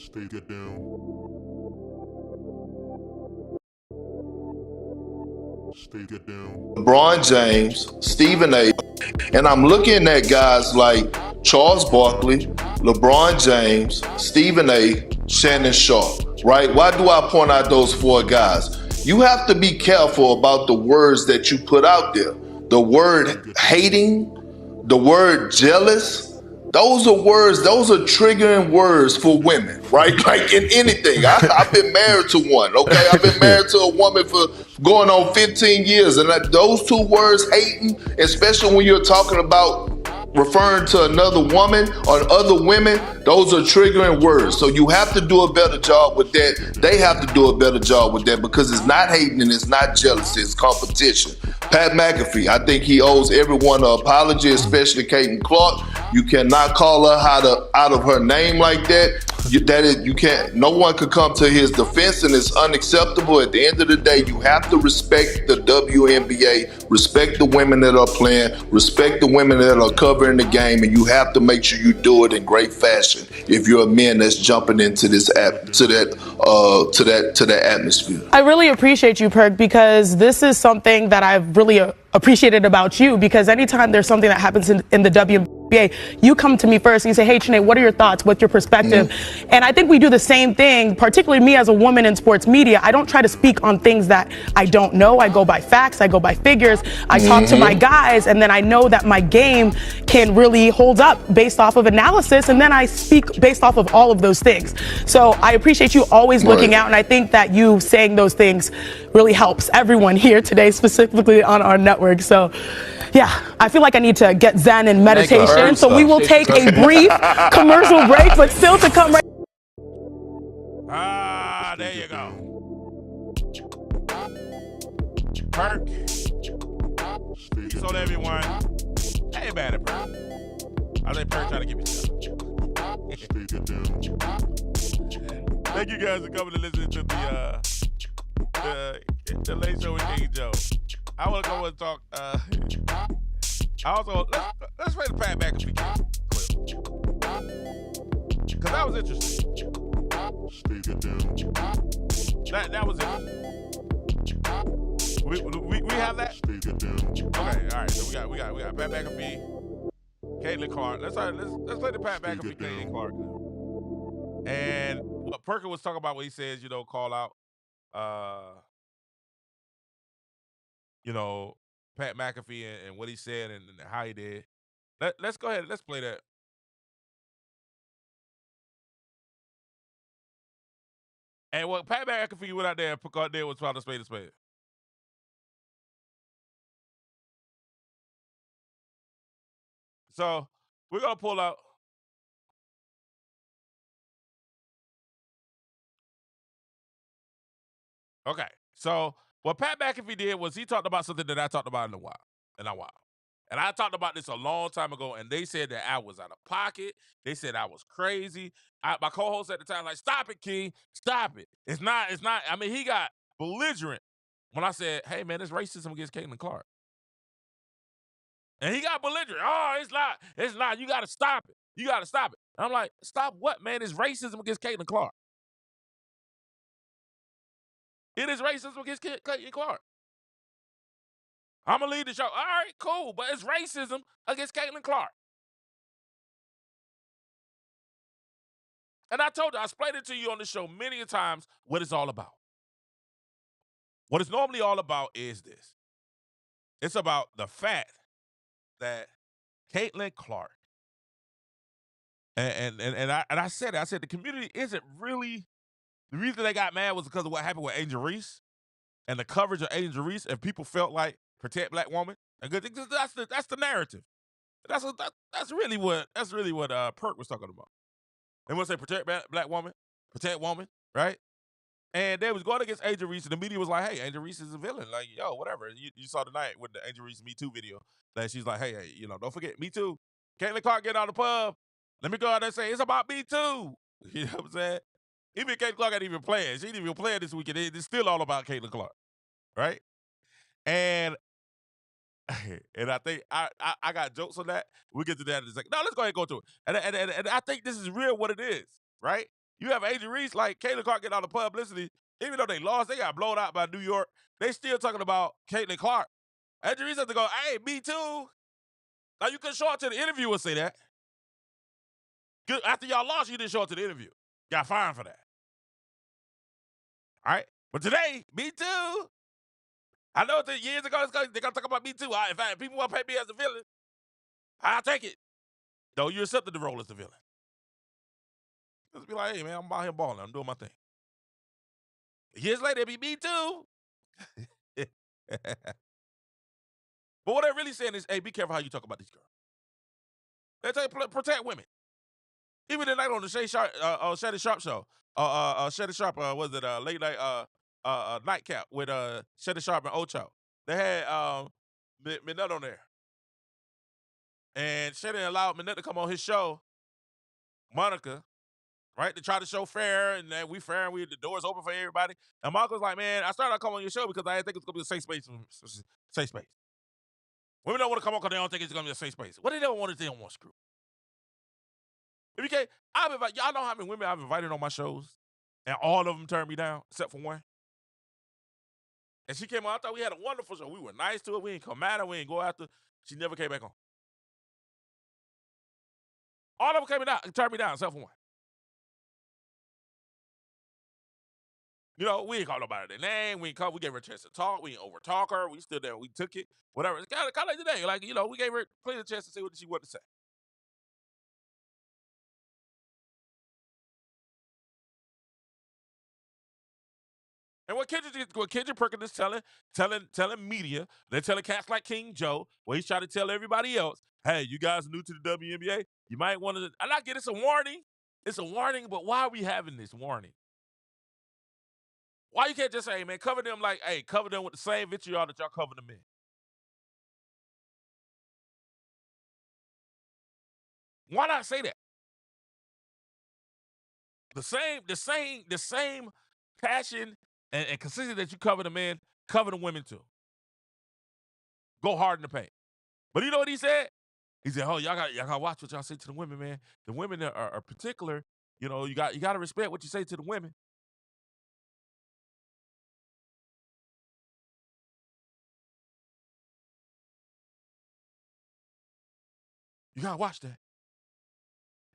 I: Stay get down. Stay get down.
P: LeBron James, Stephen A. And I'm looking at guys like Charles Barkley, LeBron James, Stephen A., Shannon Sharp, right? Why do I point out those four guys? You have to be careful about the words that you put out there. The word hating, the word jealous, those are words, those are triggering words for women, right? Like in anything. I've been married to one, okay? I've been married to a woman for going on 15 years. And those two words, hating, especially when you're talking about referring to another woman or other women, those are triggering words. So you have to do a better job with that. They have to do a better job with that because it's not hating and it's not jealousy, it's competition. Pat McAfee, I think he owes everyone an apology, especially Caitlin Clark. You cannot call her out of her name like that. You can't. No one could come to his defense, and it's unacceptable. At the end of the day, you have to respect the WNBA, respect the women that are playing, respect the women that are covering the game, and you have to make sure you do it in great fashion. If you're a man that's jumping into this to that atmosphere.
L: I really appreciate you, Perk, because this is something that I've really appreciated about you, because anytime there's something that happens in the WNBA, you come to me first and you say, hey, Chene, what are your thoughts? What's your perspective? And I think we do the same thing, particularly me as a woman in sports media. I don't try to speak on things that I don't know. I go by facts. I go by figures. I talk to my guys, and then I know that my game can really hold up based off of analysis, and then I speak based off of all of those things. So I appreciate you always looking out, and I think that you saying those things really helps everyone here today, specifically on our network. So yeah, I feel like I need to get zen and meditation. So we will take a brief commercial break, but still to come right.
H: There you go. Perk. Peace on everyone. I ain't mad at Perk. I let Perk try to give me stuff. Thank you guys for coming to listen to the Late Show with King Joe. I want to go and talk. I also let's play the Pat McAfee clip because that was interesting. That was it. We have that. Okay, all right. So we got Pat McAfee, Caitlin Clark. Let's play the Pat McAfee, Caitlin Clark. And what Perkin was talking about when he says, call out, Pat McAfee and what he said and how he did. Let's go ahead. Let's play that. And what Pat McAfee went out there and Perk there was trying to spade a spade. So we're gonna pull out. Okay. So what Pat McAfee did was he talked about something that I talked about in a while. And I talked about this a long time ago, and they said that I was out of pocket. They said I was crazy. My co-host at the time like, stop it, King. Stop it. It's not. I mean, he got belligerent when I said, hey, man, it's racism against Caitlin Clark. And he got belligerent. Oh, it's not. You got to stop it. You got to stop it. And I'm like, stop what, man? It's racism against Caitlin Clark. It is racism against Caitlin Clark. I'm going to lead the show. All right, cool. But it's racism against Caitlin Clark. And I told you, I explained it to you on the show many times what it's all about. What it's normally all about is this. It's about the fact that Caitlin Clark, and I said it. I said the community isn't really, the reason they got mad was because of what happened with Angel Reese and the coverage of Angel Reese, and people felt like protect black woman. And that's the narrative. That's really what Perk was talking about. They want to say protect black woman, protect woman, right? And they was going against Angel Reese, and the media was like, hey, Angel Reese is a villain. Like, yo, whatever. You saw tonight with the Angel Reese Me Too video that she's like, hey, don't forget, Me Too. Caitlin Clark get out of the pub. Let me go out there and say, it's about Me Too. You know what I'm saying? Even Caitlin Clark ain't even playing. She didn't even play this weekend. It's still all about Caitlin Clark, right? And I think I got jokes on that. We'll get to that in a second. No, let's go ahead and go to it. And I think this is real what it is, right? You have Adrian Reese, like Caitlin Clark getting all the publicity. Even though they lost, they got blown out by New York. They still talking about Caitlin Clark. Adrian Reese has to go, hey, me too. Now, you couldn't show up to the interview and say that. Good. After y'all lost, you didn't show up to the interview. Got fined for that. All right? But today, me too. I know that years ago, they're going to talk about me too. In fact, if people want to pay me as the villain, I'll take it. No, you accepted the role as the villain. Just be like, hey, man, I'm out here balling. I'm doing my thing. Years later, it'll be me too. But what they're really saying is, hey, be careful how you talk about these girls. They tell you, protect women. Even tonight on the Shannon Sharp show, Shannon Sharp, was it late night nightcap with Shannon Sharp and Ocho? They had McNutt on there. And Shannon allowed McNutt to come on his show, Monica, right, to try to show fair, and that we fair, and the doors open for everybody. And Monica was like, man, I started to come on your show because I didn't think it's going to be a safe space. Safe space. Women don't want to come on because they don't think it's going to be a safe space. What they don't want is they don't want screw. If you can't, y'all know how many women I've invited on my shows, and all of them turned me down, except for one. And she came on, I thought we had a wonderful show. We were nice to her. We didn't come at her. We didn't go after. She never came back on. All of them turned me down, except for one. You know, we ain't call nobody their name. We gave her a chance to talk. We didn't overtalk her. We stood there. We took it. Whatever. It's kind of like today. Like, you know, we gave her plenty of chance to say what she wanted to say. And what Kendrick Perkin is telling media, they're telling cats like King Joe, where he's trying to tell everybody else, hey, you guys are new to the WNBA, you might want to, and I get it's a warning. It's a warning, but why are we having this warning? Why you can't just say, hey, man, cover them like, hey, cover them with the same vitriol that y'all cover them in? Why not say that? The same passion and consistency that you cover the men, cover the women too. Go hard in the paint. But you know what he said? He said, oh, y'all gotta watch what y'all say to the women, man. The women are particular. You know, you gotta respect what you say to the women. You gotta watch that.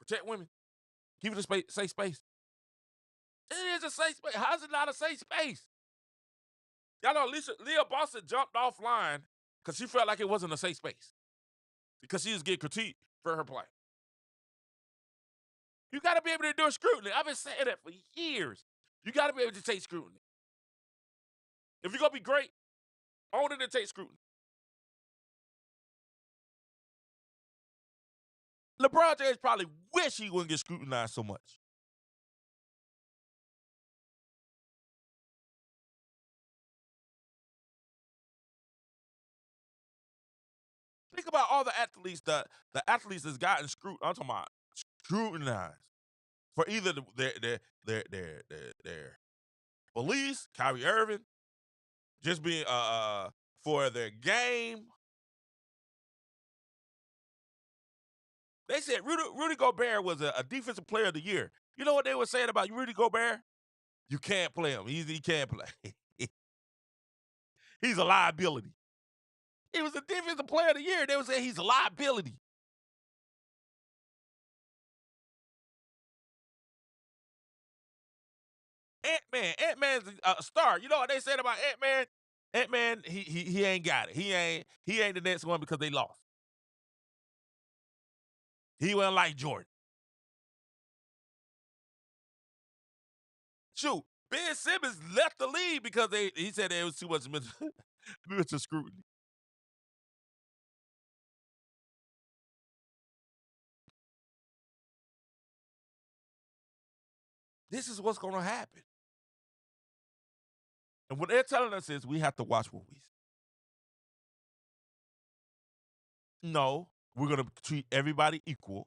H: Protect women. Keep it a safe space. It is a safe space. How is it not a safe space? Y'all know Leah Boston jumped offline because she felt like it wasn't a safe space. Because she was getting critiqued for her play. You got to be able to do scrutiny. I've been saying that for years. You got to be able to take scrutiny. If you're going to be great, own it and take scrutiny. LeBron James probably wish he wouldn't get scrutinized so much. Think about all the athletes, the athletes that's gotten I'm talking about scrutinized for either their beliefs, Kyrie Irving, just being for their game. They said Rudy Gobert was a defensive player of the year. You know what they were saying about Rudy Gobert? You can't play him. He can't play. He's a liability. He was a defensive player of the year. They were saying he's a liability. Ant-Man's a star. You know what they said about Ant-Man? Ant-Man, he ain't got it. He ain't the next one because they lost. He wasn't like Jordan. Shoot, Ben Simmons left the league because he said there was too much mental scrutiny. This is what's going to happen. And what they're telling us is we have to watch what we see. No, we're going to treat everybody equal.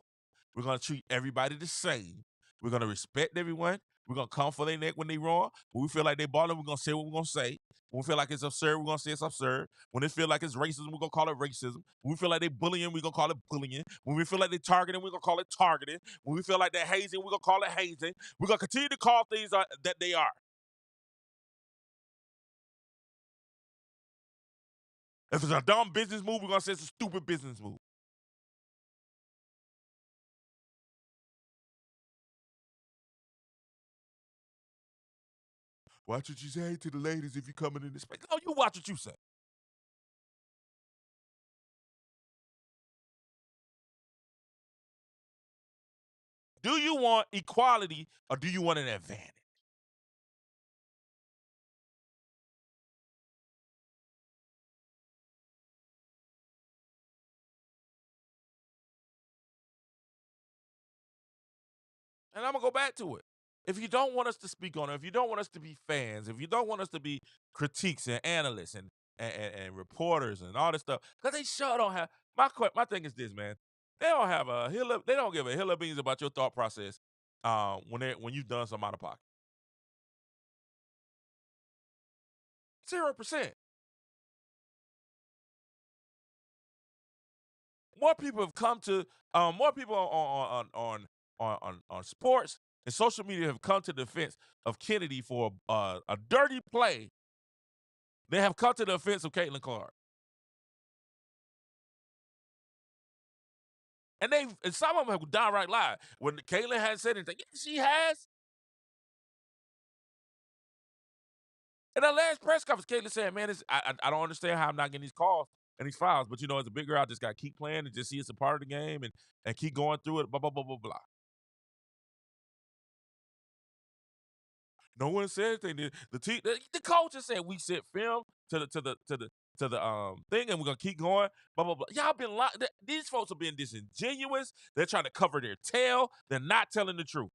H: We're going to treat everybody the same. We're going to respect everyone. We're going to come for their neck when they wrong. When we feel like they balling, we're going to say what we're going to say. When we feel like it's absurd, we're going to say it's absurd. When they feel like it's racism, we're going to call it racism. When we feel like they bullying, we're going to call it bullying. When we feel like they targeting, we're going to call it targeting. When we feel like they're hazing, we're going to call it hazing. We're going to continue to call things that they are. If it's a dumb business move, we're going to say it's a stupid business move. Watch what you say to the ladies if you're coming in this space. No, you watch what you say. Do you want equality or do you want an advantage? And I'm going to go back to it. If you don't want us to speak on it, if you don't want us to be fans, if you don't want us to be critiques and analysts and reporters and all this stuff, because they sure don't have, my thing is this, man. They don't have they don't give a hill of beans about your thought process when you've done some out of pocket. 0%. More people have come to more people on sports and social media have come to the defense of Kennedy for a dirty play. They have come to the defense of Caitlin Clark. And some of them have downright lied. When Caitlin hadn't said anything, yeah, she has. In the last press conference, Caitlin said, man, I don't understand how I'm not getting these calls and these fouls. But, as a big girl, I just got to keep playing and just see it's a part of the game and keep going through it, blah, blah, blah, blah, blah. No one said anything. The coach just said we sent film to the thing and we're gonna keep going. Blah blah blah. Y'all been lying. These folks are being disingenuous. They're trying to cover their tail. They're not telling the truth.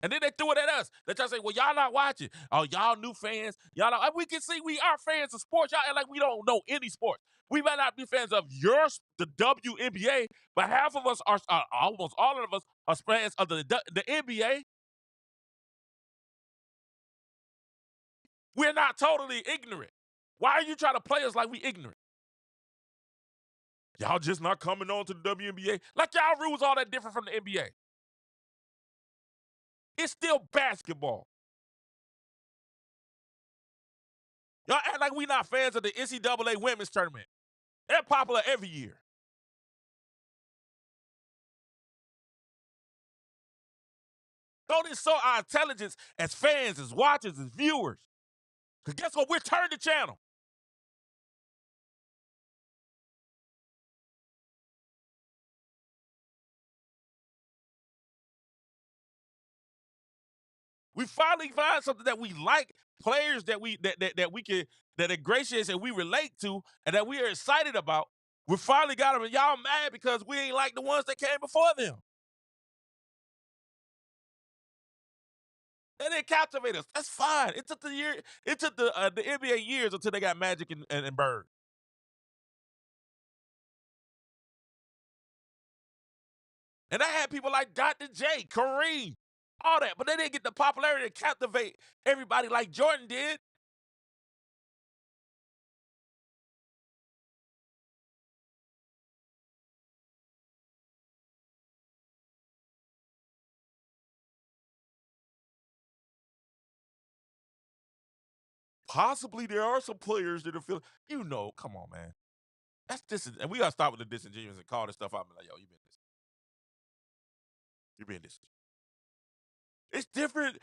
H: And then they threw it at us. They try to say, well, y'all not watching. Oh, y'all new fans. Y'all not. We can see we are fans of sports. Y'all act like we don't know any sport. We might not be fans of the WNBA, but half of us are, almost all of us are fans of the NBA. We're not totally ignorant. Why are you trying to play us like we ignorant? Y'all just not coming on to the WNBA? Like y'all rules all that different from the NBA. It's still basketball. Y'all act like we not fans of the NCAA women's tournament. They're popular every year. Don't insult our intelligence as fans, as watchers, as viewers. Because guess what? We're turning the channel. We finally find something that we like, players that we can that ingratiates and we relate to, and that we are excited about. We finally got them, and y'all mad because we ain't like the ones that came before them. They didn't captivate us. That's fine. It took the NBA years until they got Magic and Bird. And I had people like Dr. J, Kareem, all that, but they didn't get the popularity to captivate everybody like Jordan did. Possibly there are some players that are feeling, come on, man. That's and we gotta stop with the disingenuous and call this stuff out and be like, yo, you been this. You're being this. It's different,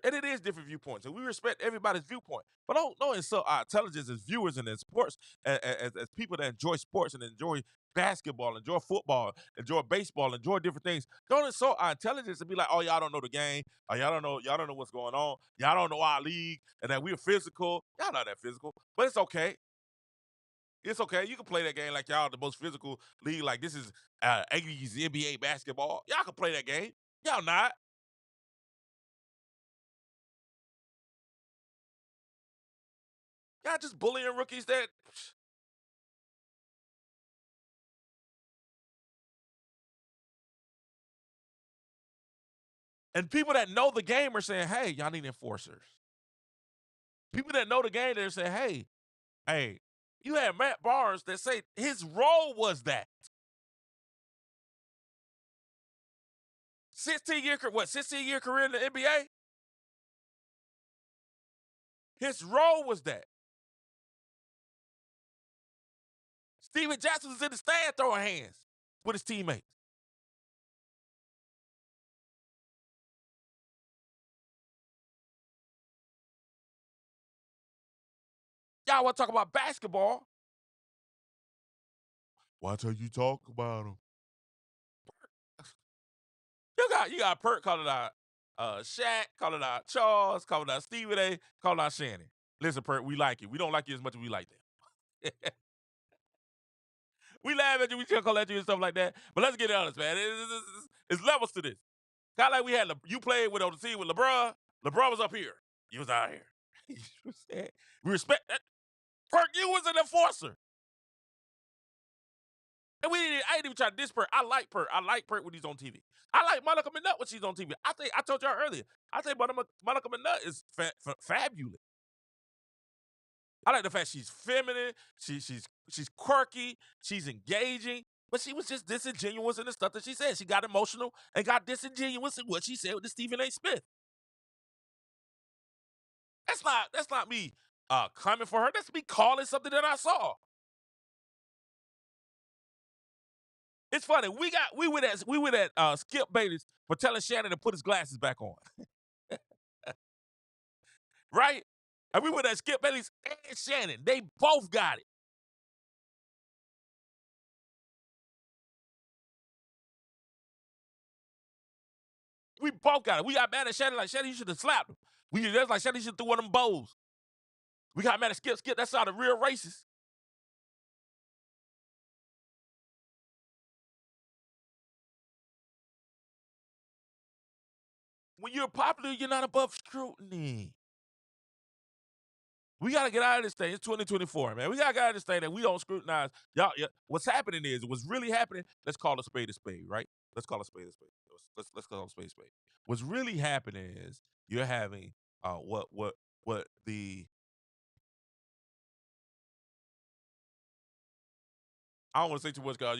H: and it is different viewpoints, and we respect everybody's viewpoint. But don't insult our intelligence as viewers and as sports, as people that enjoy sports and enjoy basketball, enjoy football, enjoy baseball, enjoy different things. Don't insult our intelligence and be like, oh, y'all don't know the game, or y'all don't know what's going on, y'all don't know our league, and that we're physical. Y'all not that physical, but it's okay. It's okay. You can play that game like y'all the most physical league. Like this is 80s NBA basketball. Y'all can play that game. Y'all not. Y'all just bullying rookies that And people that know the game are saying, hey, y'all need enforcers. People that know the game, they're saying, hey, you had Matt Barnes that say his role was that. 16-year career in the NBA? His role was that. Steven Jackson was in the stand throwing hands with his teammates. Y'all want to talk about basketball? Watch how you talk about him. You got Perk calling out Shaq, calling out Charles, calling out Stephen A, calling out Shannon. Listen, Perk, we like you. We don't like you as much as we like them. We laugh at you, we chuckle at you and stuff like that. But let's get honest, man. It's levels to this. Kind of like we had you played with on the team with LeBron. LeBron was up here. You was out here. We respect that. Perk, you was an enforcer. And I ain't even trying to diss Perk. I like Perk. I like Perk when he's on TV. I like Monica McNutt when she's on TV. I told y'all earlier. I think Monica McNutt is fabulous. I like the fact she's feminine. She's quirky. She's engaging. But she was just disingenuous in the stuff that she said. She got emotional and got disingenuous in what she said with the Stephen A. Smith. That's not me coming for her. That's me calling something that I saw. It's funny. We went at Skip Bayless for telling Shannon to put his glasses back on. Right? And we went at Skip Bayless and Shannon. They both got it. We both got it. We got mad at Shannon like, Shannon, you should have slapped him. That's like Shannon should have threw one of them bows. We got mad at Skip. Skip, that's how the real racist. When you're popular, you're not above scrutiny. We got to get out of this thing. It's 2024, man. We got to get out of this thing that we don't scrutinize. Y'all, what's happening is, what's really happening, let's call a spade, right? Let's call a spade. Let's call a spade. What's really happening is you're having what the I don't want to say too much because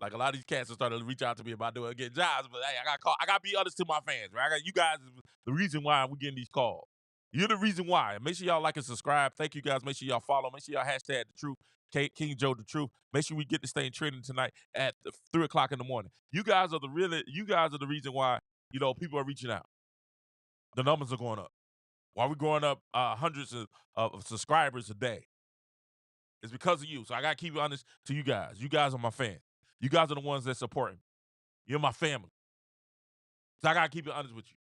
H: like a lot of these cats are starting to reach out to me about getting jobs. But hey, I got to be honest to my fans, right? You guys is the reason why we're getting these calls. You're the reason why. Make sure y'all like and subscribe. Thank you guys. Make sure y'all follow. Make sure y'all hashtag the truth. King Joe the truth. Make sure we get this thing trending tonight at 3 o'clock in the morning. You guys are the reason why people are reaching out. The numbers are going up. Why we growing up hundreds of subscribers a day? It's because of you. So I got to keep it honest to you guys. You guys are my fans. You guys are the ones that support me. You're my family. So I got to keep it honest with you.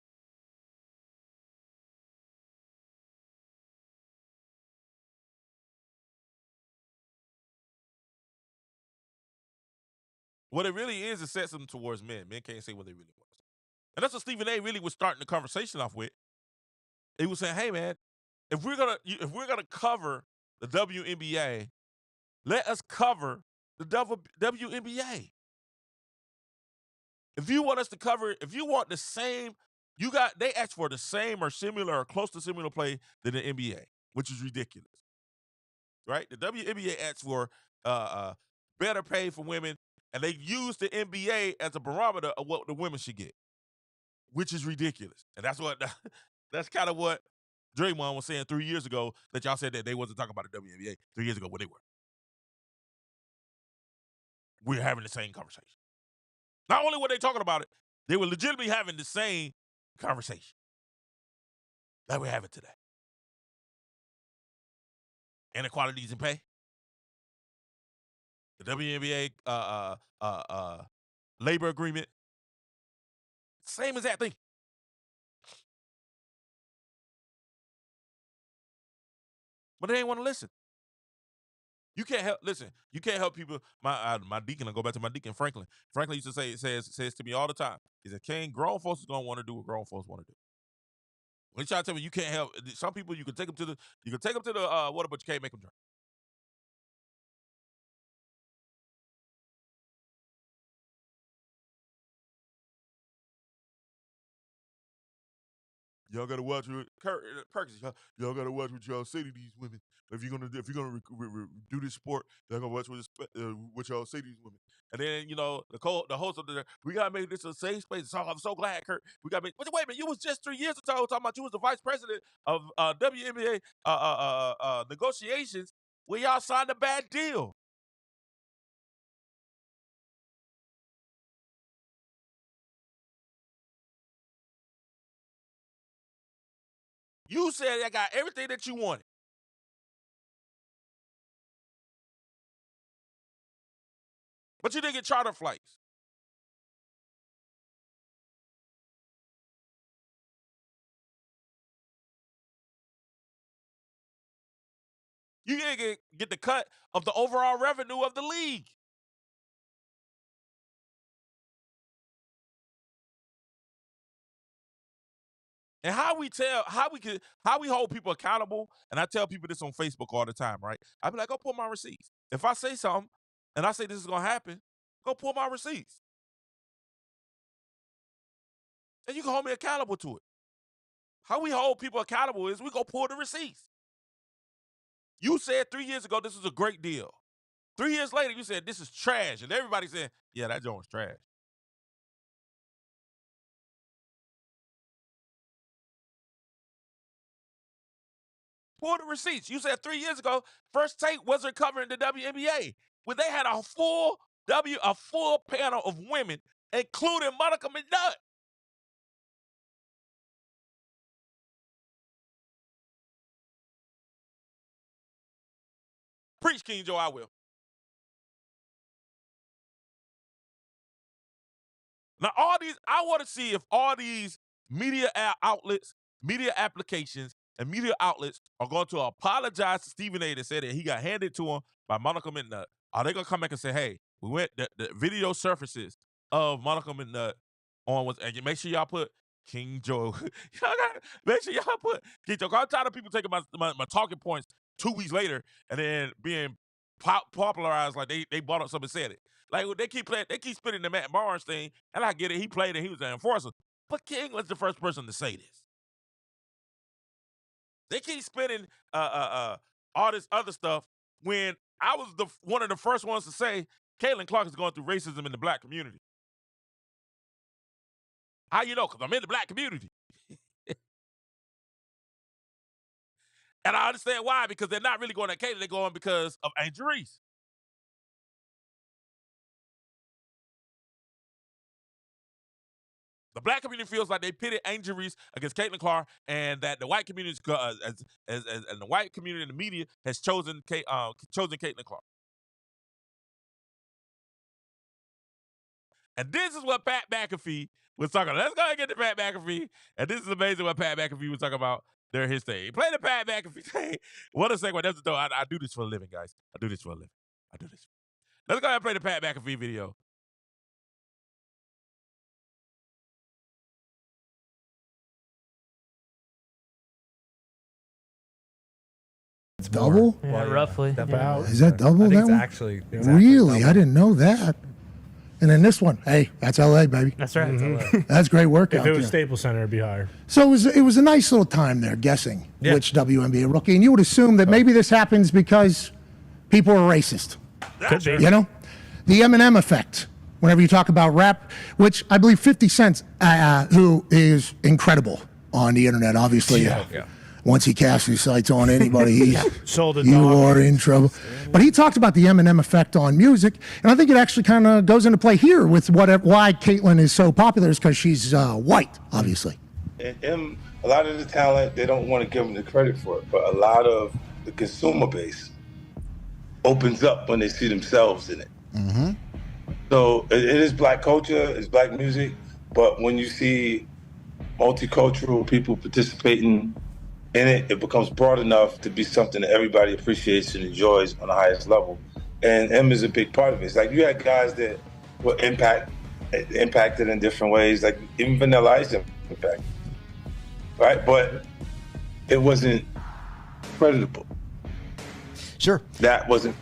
H: What it really is sexism towards men. Men can't say what they really want. And that's what Stephen A. really was starting the conversation off with. He was saying, hey, man, if we're gonna cover the WNBA, let us cover the WNBA. If you want us to cover, if you want the same, they asked for the same or similar or close to similar play than the NBA, which is ridiculous. Right? The WNBA asked for better pay for women, and they used the NBA as a barometer of what the women should get, which is ridiculous. And that's kind of what Draymond was saying 3 years ago, that y'all said that they wasn't talking about the WNBA 3 years ago when they were. We're having the same conversation. Not only were they talking about it, they were legitimately having the same conversation that we're having today. Inequalities in pay. The WNBA labor agreement. Same as that thing. But they ain't want to listen. You can't help people. My deacon, I'll go back to my deacon, Franklin. Franklin used to says to me all the time. He said, King, grown folks is gonna want to do what grown folks want to do. When you try to tell me you can't help some people, you can take them to the water, but you can't make them drink. y'all gotta watch what Perk. Y'all gotta watch what y'all say to these women. If you're gonna do this sport, y'all gotta watch what y'all say to these women. And then the host of we gotta make this a safe space. So I'm so glad, Kurt. We gotta make. Wait a minute, you was just 3 years ago talking about you was the vice president of WNBA negotiations where y'all signed a bad deal. You said I got everything that you wanted. But you didn't get charter flights. You didn't get the cut of the overall revenue of the league. And how we hold people accountable, and I tell people this on Facebook all the time, right? I be like, go pull my receipts. If I say something and I say this is gonna happen, go pull my receipts. And you can hold me accountable to it. How we hold people accountable is we go pull the receipts. You said 3 years ago this was a great deal. 3 years later, you said this is trash. And everybody said, yeah, that joint was trash. Pull the receipts. You said 3 years ago, FirstTake wasn't covering the WNBA. When they had a full panel of women, including McNutt. Preach, King Joe, I will. Now, I want to see if all these media outlets, media applications, and media outlets are going to apologize to Stephen A. that said that he got handed to him by Monica McNutt. Are they going to come back and say, hey, the video surfaces of Monica McNutt on, and make sure y'all put King Joe. Make sure y'all put King Joe. I'm tired of people taking my talking points 2 weeks later and then being popularized like they bought up something and said it. Like they keep spinning the Matt Barnes thing, and I get it. He played and he was an enforcer. But King was the first person to say this. They keep spinning all this other stuff when I was one of the first ones to say Caitlin Clark is going through racism in the black community. How you know? Because I'm in the black community. And I understand why, because they're not really going at Caitlin. They're going because of Angel Reese. The black community feels like they pitted Angel Reese against Caitlin Clark, and that the white community, and the white community and the media has chosen Caitlin Clark. And this is what Pat McAfee was talking about. Let's go ahead and get to Pat McAfee. And this is amazing what Pat McAfee was talking about during his thing. Play the Pat McAfee thing. What a segue. That's the I do this for a living, guys. I do this for a living. Let's go ahead and play the Pat McAfee video.
Q: Double?
R: Yeah, roughly.
Q: Yeah. Is that double?
R: I think
Q: that one?
R: exactly
Q: Really?
R: double.
Q: I didn't know that. And then this one, hey, that's LA, baby.
R: That's right. Mm-hmm.
Q: That's great work out
R: If it was
Q: there.
R: Staples Center, it'd be higher.
Q: So it was a nice little time there guessing which WNBA rookie. And you would assume that maybe this happens because people are racist.
R: Could be.
Q: You know? The Eminem effect. Whenever you talk about rap, which I believe 50 Cent, who is incredible on the internet, obviously. Once he casts his sights on anybody, you are in trouble. But he talked about the Eminem effect on music, and I think it actually kind of goes into play here with why Caitlin is so popular is because she's white, obviously.
S: And a lot of the talent, they don't want to give them the credit for it, but a lot of the consumer base opens up when they see themselves in it.
Q: Mm-hmm.
S: So it is black culture, it's black music, but when you see multicultural people participating in it, it becomes broad enough to be something that everybody appreciates and enjoys on the highest level. And M is a big part of it. It's like you had guys that were impacted in different ways, like even Vanilla Ice impacted, right? But it wasn't creditable.
Q: Sure.
S: That wasn't,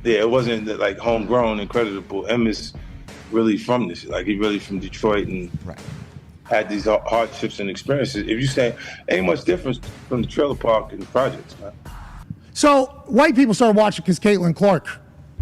S: it wasn't like homegrown and creditable. M is really from this, like he's really from Detroit and had these hardships and experiences. If you say ain't much difference from the trailer park and the projects, man.
Q: So white people started watching because Caitlin Clark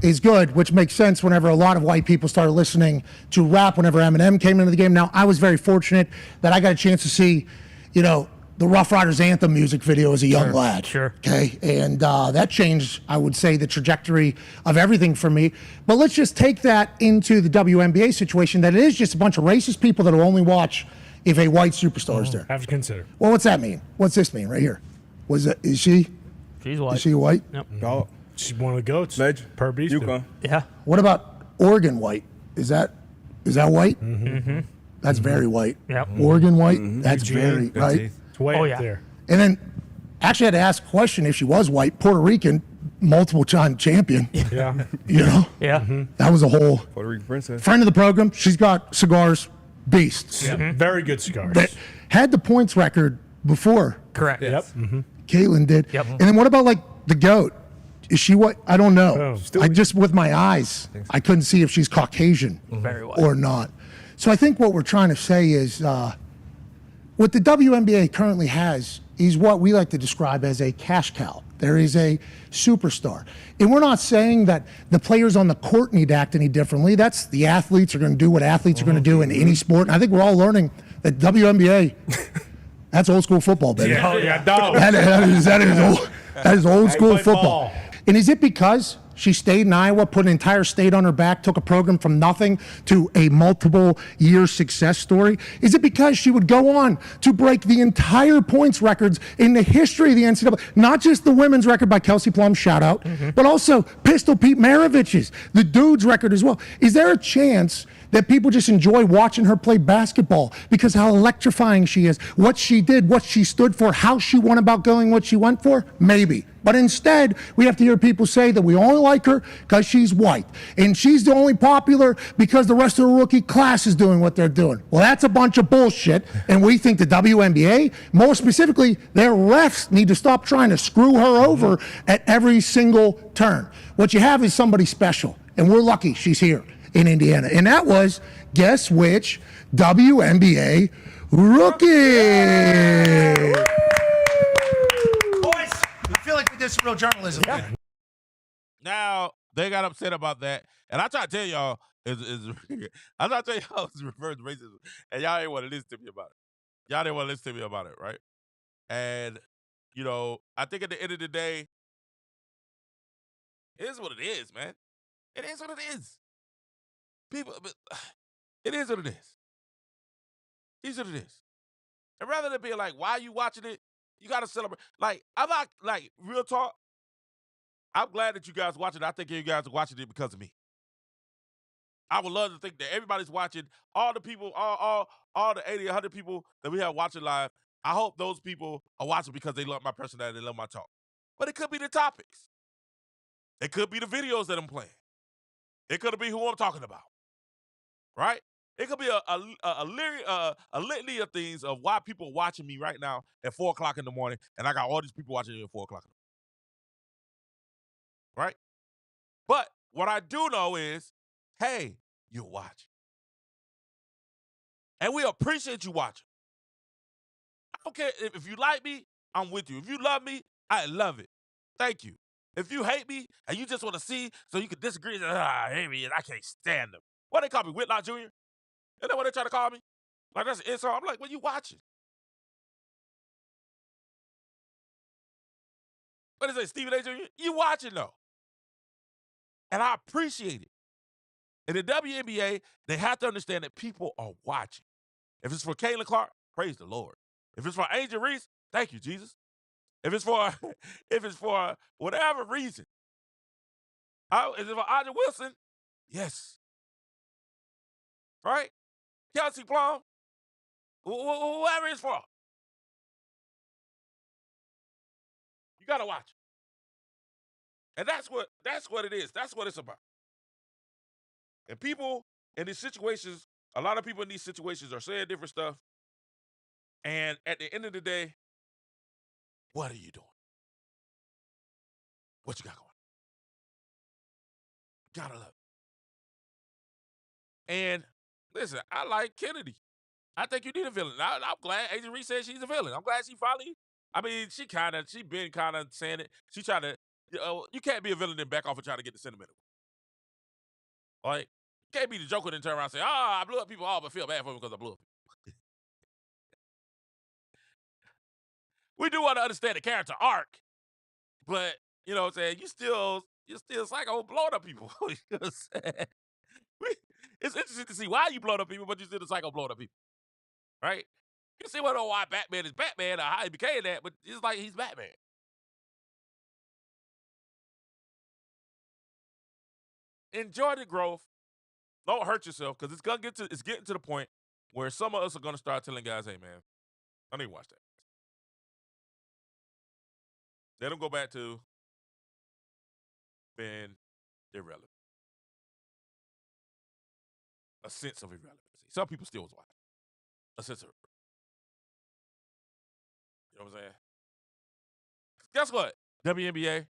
Q: is good, which makes sense whenever a lot of white people started listening to rap whenever Eminem came into the game. Now, I was very fortunate that I got a chance to see, you know, the Rough Riders Anthem music video as a young lad.
R: Sure.
Q: Okay. And that changed, I would say, the trajectory of everything for me. But let's just take that into the WNBA situation, that it is just a bunch of racist people that will only watch if a white superstar is there.
R: Have to consider.
Q: Well, what's that mean? What's this mean right here? Is she?
R: She's white.
Q: Is she white?
R: Yep. Oh. She's one of the goats. Per beast. Yeah.
Q: What about Oregon white? Is that white?
R: Mm-hmm.
Q: That's very white.
R: Yep.
Q: Oregon white? That's
R: Eugene,
Q: very,
R: good
Q: right?
R: teeth. It's way up there.
Q: And then actually had to ask a question if she was white. Puerto Rican, multiple time champion.
R: Yeah.
Q: You know?
R: Yeah.
Q: That was a whole
T: Puerto Rican princess.
Q: friend of the program. She's got cigars, beasts.
R: Yeah. Very good cigars.
Q: That had the points record before.
R: Correct. Yep. Mm-hmm.
Q: Caitlin did.
R: Yep.
Q: And then what about like the GOAT? Is she what? I don't know.
R: Oh.
Q: I just, with my eyes, I couldn't see if she's Caucasian
R: Very white.
Q: or not. So I think what we're trying to say is what the WNBA currently has is what we like to describe as a cash cow. There is a superstar. And we're not saying that the players on the court need to act any differently. That's the athletes are going to do what athletes are going to do in any sport. And I think we're all learning that WNBA, that's old school football, baby.
R: Yeah,
Q: That is old school
R: play
Q: football.
R: ball.
Q: And is it because she stayed in Iowa, put an entire state on her back, took a program from nothing to a multiple year success story? Is it because she would go on to break the entire points records in the history of the NCAA? Not just the women's record by Kelsey Plum, shout out, but also Pistol Pete Maravich's, the dude's record as well. Is there a chance that people just enjoy watching her play basketball because how electrifying she is, what she did, what she stood for, how she went about going what she went for? Maybe. But instead, we have to hear people say that we only like her because she's white. And she's the only popular because the rest of the rookie class is doing what they're doing. Well, that's a bunch of bullshit. And we think the WNBA, more specifically, their refs need to stop trying to screw her over at every single turn. What you have is somebody special. And we're lucky she's here in Indiana. And that was, guess which WNBA rookie?
U: Boys, I feel like we did some real journalism. Yeah.
H: Now, they got upset about that. And I try to tell y'all, it's reverse racism. And y'all ain't want to listen to me about it. Y'all didn't want to listen to me about it, right? And, you know, I think at the end of the day, it is what it is, man. It is what it is. People, it is what it is. It is what it is. And rather than being like, why are you watching it? You got to celebrate. Like, I'm not, like, real talk. I'm glad that you guys are watching it. I think you guys are watching it because of me. I would love to think that everybody's watching. All the people, all the 80, 100 people that we have watching live, I hope those people are watching because they love my personality, they love my talk. But it could be the topics. It could be the videos that I'm playing. It could be who I'm talking about. Right? It could be a litany of things of why people are watching me right now at 4 o'clock in the morning, and I got all these people watching me at 4 o'clock in the morning. Right? But what I do know is, hey, you're watching. And we appreciate you watching. I don't care if you like me, I'm with you. If you love me, I love it. Thank you. If you hate me and you just want to see so you can disagree, I hate me and I can't stand them. What they call me, Whitlock Jr.? Isn't that what they try to call me? Like, that's an insult. I'm like, what you watching? What is it, Stephen A. Jr.? You watching, though. And I appreciate it. In the WNBA, they have to understand that people are watching. If it's for Caitlin Clark, praise the Lord. If it's for Angel Reese, thank you, Jesus. If it's for whatever reason. Is it for Audrey Wilson? Yes. Right? Kelsey Plum? Whoever it's for. You gotta watch. And that's what it is. That's what it's about. And people in these situations, a lot of people in these situations are saying different stuff. And at the end of the day, what are you doing? What you got going? Gotta love it. And listen, I like Kennedy. I think you need a villain. I'm glad Agent Reese said she's a villain. I'm glad she finally. I mean, she been kind of saying it. She tried to. You can't be a villain and back off and try to get the sentimental. Like, you can't be the Joker and turn around and say, I blew up people, but feel bad for me because I blew up people. We do want to understand the character arc, but you know what I'm saying? You're still psycho blowing up people. You know what I'm saying? It's interesting to see why you blowing up people, but you still the psycho blowing up people. Right? You can see why Batman is Batman or how he became that, but it's like he's Batman. Enjoy the growth. Don't hurt yourself, because it's getting to the point where some of us are gonna start telling guys, hey man, I need to watch that. Let them go back to being irrelevant. A sense of irrelevancy. Some people still was watching. A sense of, you know what I'm saying? Guess what? WNBA.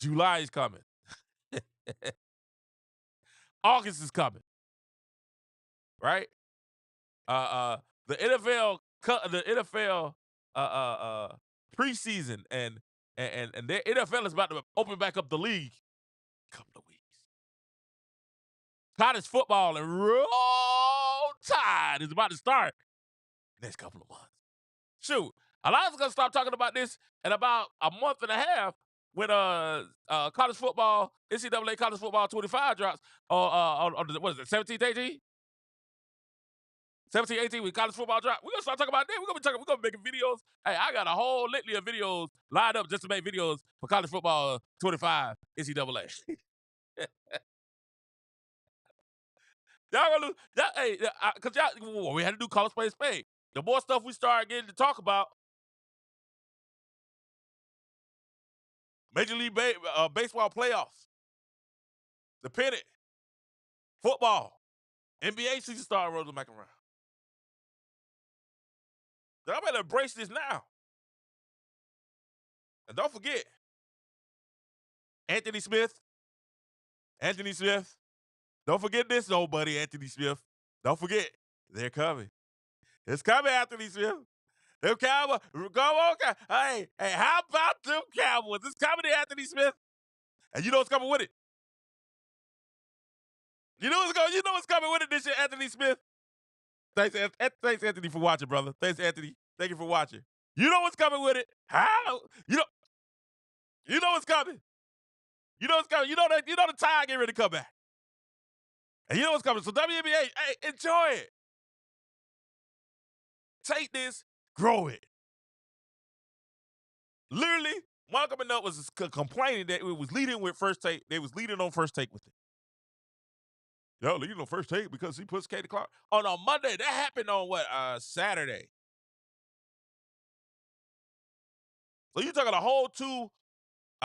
H: July is coming. August is coming. Right? The NFL preseason and their NFL is about to open back up the league. Couple of weeks. College football and Roll Tide is about to start next couple of months. Shoot, a lot of us gonna start talking about this in about a month and a half when college football, NCAA college football 25 drops on what is it, 17th, 18th? 17, 18 with college football drop. We're gonna start talking about that. We're gonna be making videos. Hey, I got a whole litany of videos lined up just to make videos for college football 25 NCAA. Y'all gonna lose. Hey, cause we had to do college play spade. The more stuff we start getting to talk about, Major League Baseball playoffs, the pennant, football, NBA season starting rolling back around. Y'all better embrace this now. And don't forget, Anthony Smith. Don't forget this, old buddy, Anthony Smith. Don't forget, they're coming. It's coming, Anthony Smith. Them Cowboys, go on, hey, how about them Cowboys? It's coming to Anthony Smith. And you know what's coming with it? You know what's coming with it this year, Anthony Smith? Thanks, Anthony, for watching, brother. Thanks, Anthony. Thank you for watching. You know what's coming with it? How? You know what's coming. You know what's coming. You know the Tide getting ready to come back. And you know what's coming. So WNBA, hey, enjoy it. Take this, grow it. Literally, McNutt was complaining that it was leading with FirstTake. They was leading on FirstTake with it. Yo, leading on FirstTake because he puts Katie Clark on Monday. That happened on what? Saturday. So you're talking a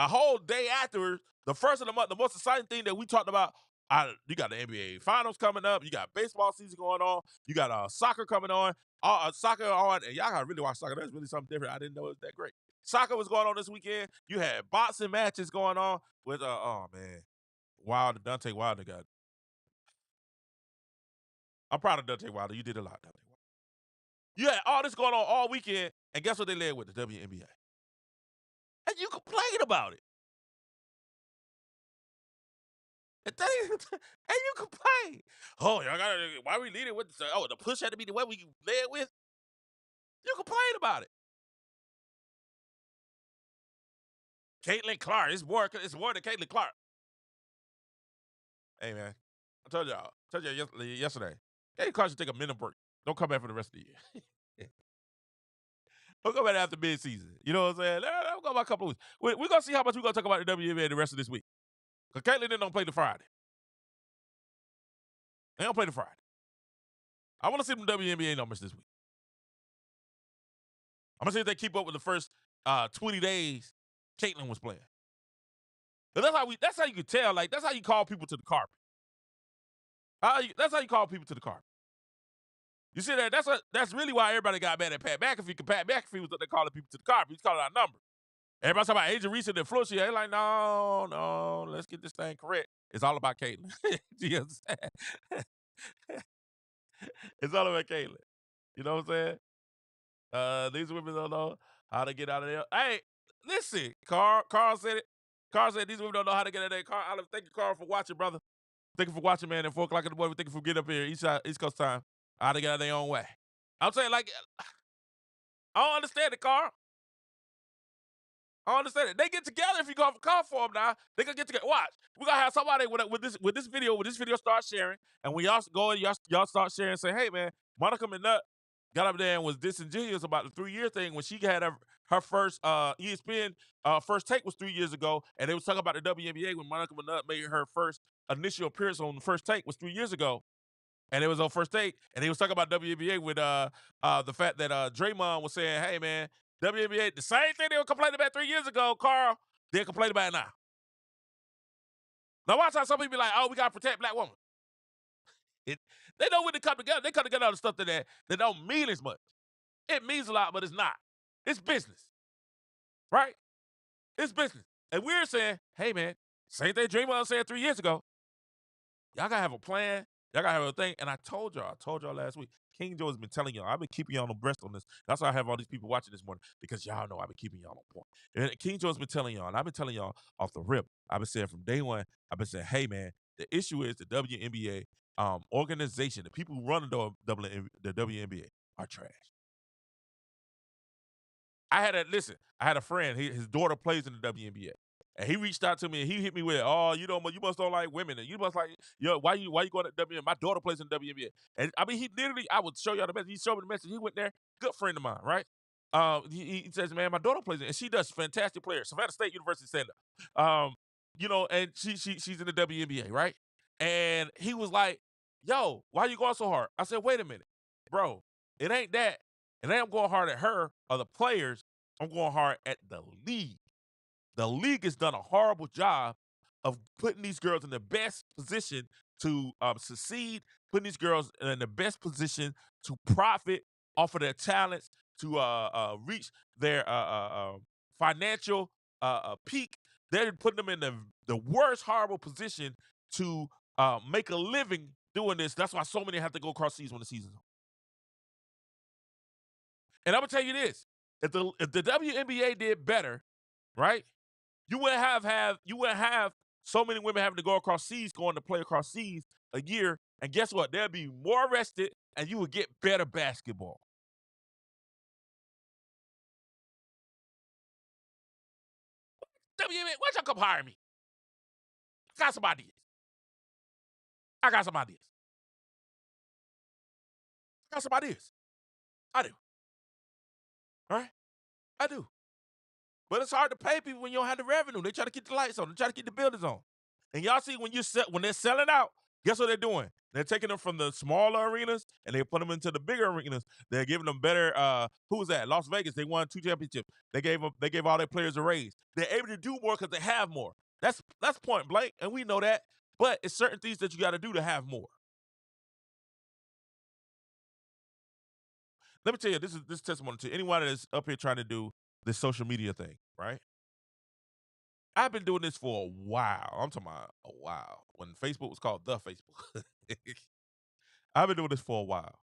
H: whole day afterwards, the first of the month, the most exciting thing that we talked about. You got the NBA Finals coming up. You got baseball season going on. You got soccer coming on. Soccer on, and y'all gotta really watch soccer. That's really something different. I didn't know it was that great. Soccer was going on this weekend. You had boxing matches going on with Deontay Wilder got. I'm proud of Deontay Wilder. You did a lot, Deontay Wilder. You had all this going on all weekend, and guess what they led with? The WNBA. And you complain about it. And you complain. Oh, y'all why we leading with the push had to be the way we led with? You complain about it. Caitlin Clark. It's more than Caitlin Clark. Hey, man. I told y'all yesterday. Caitlin Clark should take a minute break. Don't come back for the rest of the year. We'll go back after mid-season. You know what I'm saying? We'll go about a couple of weeks. We're going to see how much we're going to talk about the WNBA the rest of this week. Because Caitlin don't play the Friday. They don't play the Friday. I want to see them WNBA numbers this week. I'm going to see if they keep up with the first 20 days Caitlin was playing. That's how you can tell. Like, that's how you call people to the carpet. That's how you call people to the carpet. You see that? That's really why everybody got mad at Pat McAfee, because Pat McAfee was what they calling people to the carpet. He's calling out numbers. Everybody's talking about Agent Reese and influence. They're like, no, let's get this thing correct. It's all about Caitlin. You understand? It's all about Caitlyn. You know what I'm saying? These women don't know how to get out of there. Hey, listen, Carl said it. Carl said these women don't know how to get out of there. Carl, thank you, Carl, for watching, brother. Thank you for watching, man. At 4 o'clock in the morning, thank you for getting up here. East Coast time. How to get out of their own way. I'm saying, like, I don't understand it, Carl. I don't understand it. They get together if you go call for them now. They gonna get together. Watch. We're gonna have somebody with this video, start sharing, and when y'all go and y'all start sharing and say, hey man, Monica McNutt got up there and was disingenuous about the 3-year thing when she had her first ESPN first take was 3 years ago, and they was talking about the WNBA when Monica McNutt made her first initial appearance on the first take was 3 years ago. And it was on First Take, and he was talking about WNBA with the fact that Draymond was saying, hey, man, WNBA, the same thing they were complaining about 3 years ago, Carl, they're complaining about it now. Now watch how some people be like, oh, we got to protect black women. They know when they come together. They come together on the stuff that don't mean as much. It means a lot, but it's not. It's business, right? It's business. And we're saying, hey, man, same thing Draymond said 3 years ago. Y'all got to have a plan. Y'all got to have a thing. And I told y'all last week, King Joe has been telling y'all, I've been keeping y'all abreast on this. That's why I have all these people watching this morning, because y'all know I've been keeping y'all on point. And King Joe has been telling y'all, and I've been telling y'all off the rip. I've been saying from day one, I've been saying, hey, man, the issue is the WNBA organization, the people who run the WNBA are trash. I had a friend, his daughter plays in the WNBA. And he reached out to me and he hit me with, oh, you must don't like women. And you must like, why you going to WNBA? My daughter plays in the WNBA. And I mean, he literally, I would show y'all the message. He showed me the message. He went there, good friend of mine, right? He says, man, my daughter plays in, and she does fantastic players. Savannah State University stand-up. And she's in the WNBA, right? And he was like, yo, why you going so hard? I said, wait a minute, bro, it ain't that. It ain't I'm going hard at her or the players. I'm going hard at the league. The league has done a horrible job of putting these girls in the best position to succeed, putting these girls in the best position to profit off of their talents, to reach their financial peak. They're putting them in the worst horrible position to make a living doing this. That's why so many have to go across seas when the season's on. And I'm gonna tell you this: if the WNBA did better, right? You wouldn't have so many women having to go across seas, going to play across seas a year, and guess what? They'll be more arrested, and you would get better basketball. WNBA, why y'all come hire me? I got some ideas. I got some ideas. I do. All right? I do. But it's hard to pay people when you don't have the revenue. They try to keep the lights on. They try to keep the buildings on. And y'all see when they're selling out, guess what they're doing? They're taking them from the smaller arenas and they put them into the bigger arenas. They're giving them better. Who was that? Las Vegas. They won 2 championships. They gave all their players a raise. They're able to do more because they have more. That's point blank, and we know that. But it's certain things that you got to do to have more. Let me tell you, this is testimony to anyone that's up here trying to do this social media thing, right? I've been doing this for a while. I'm talking about a while. When Facebook was called the Facebook. I've been doing this for a while.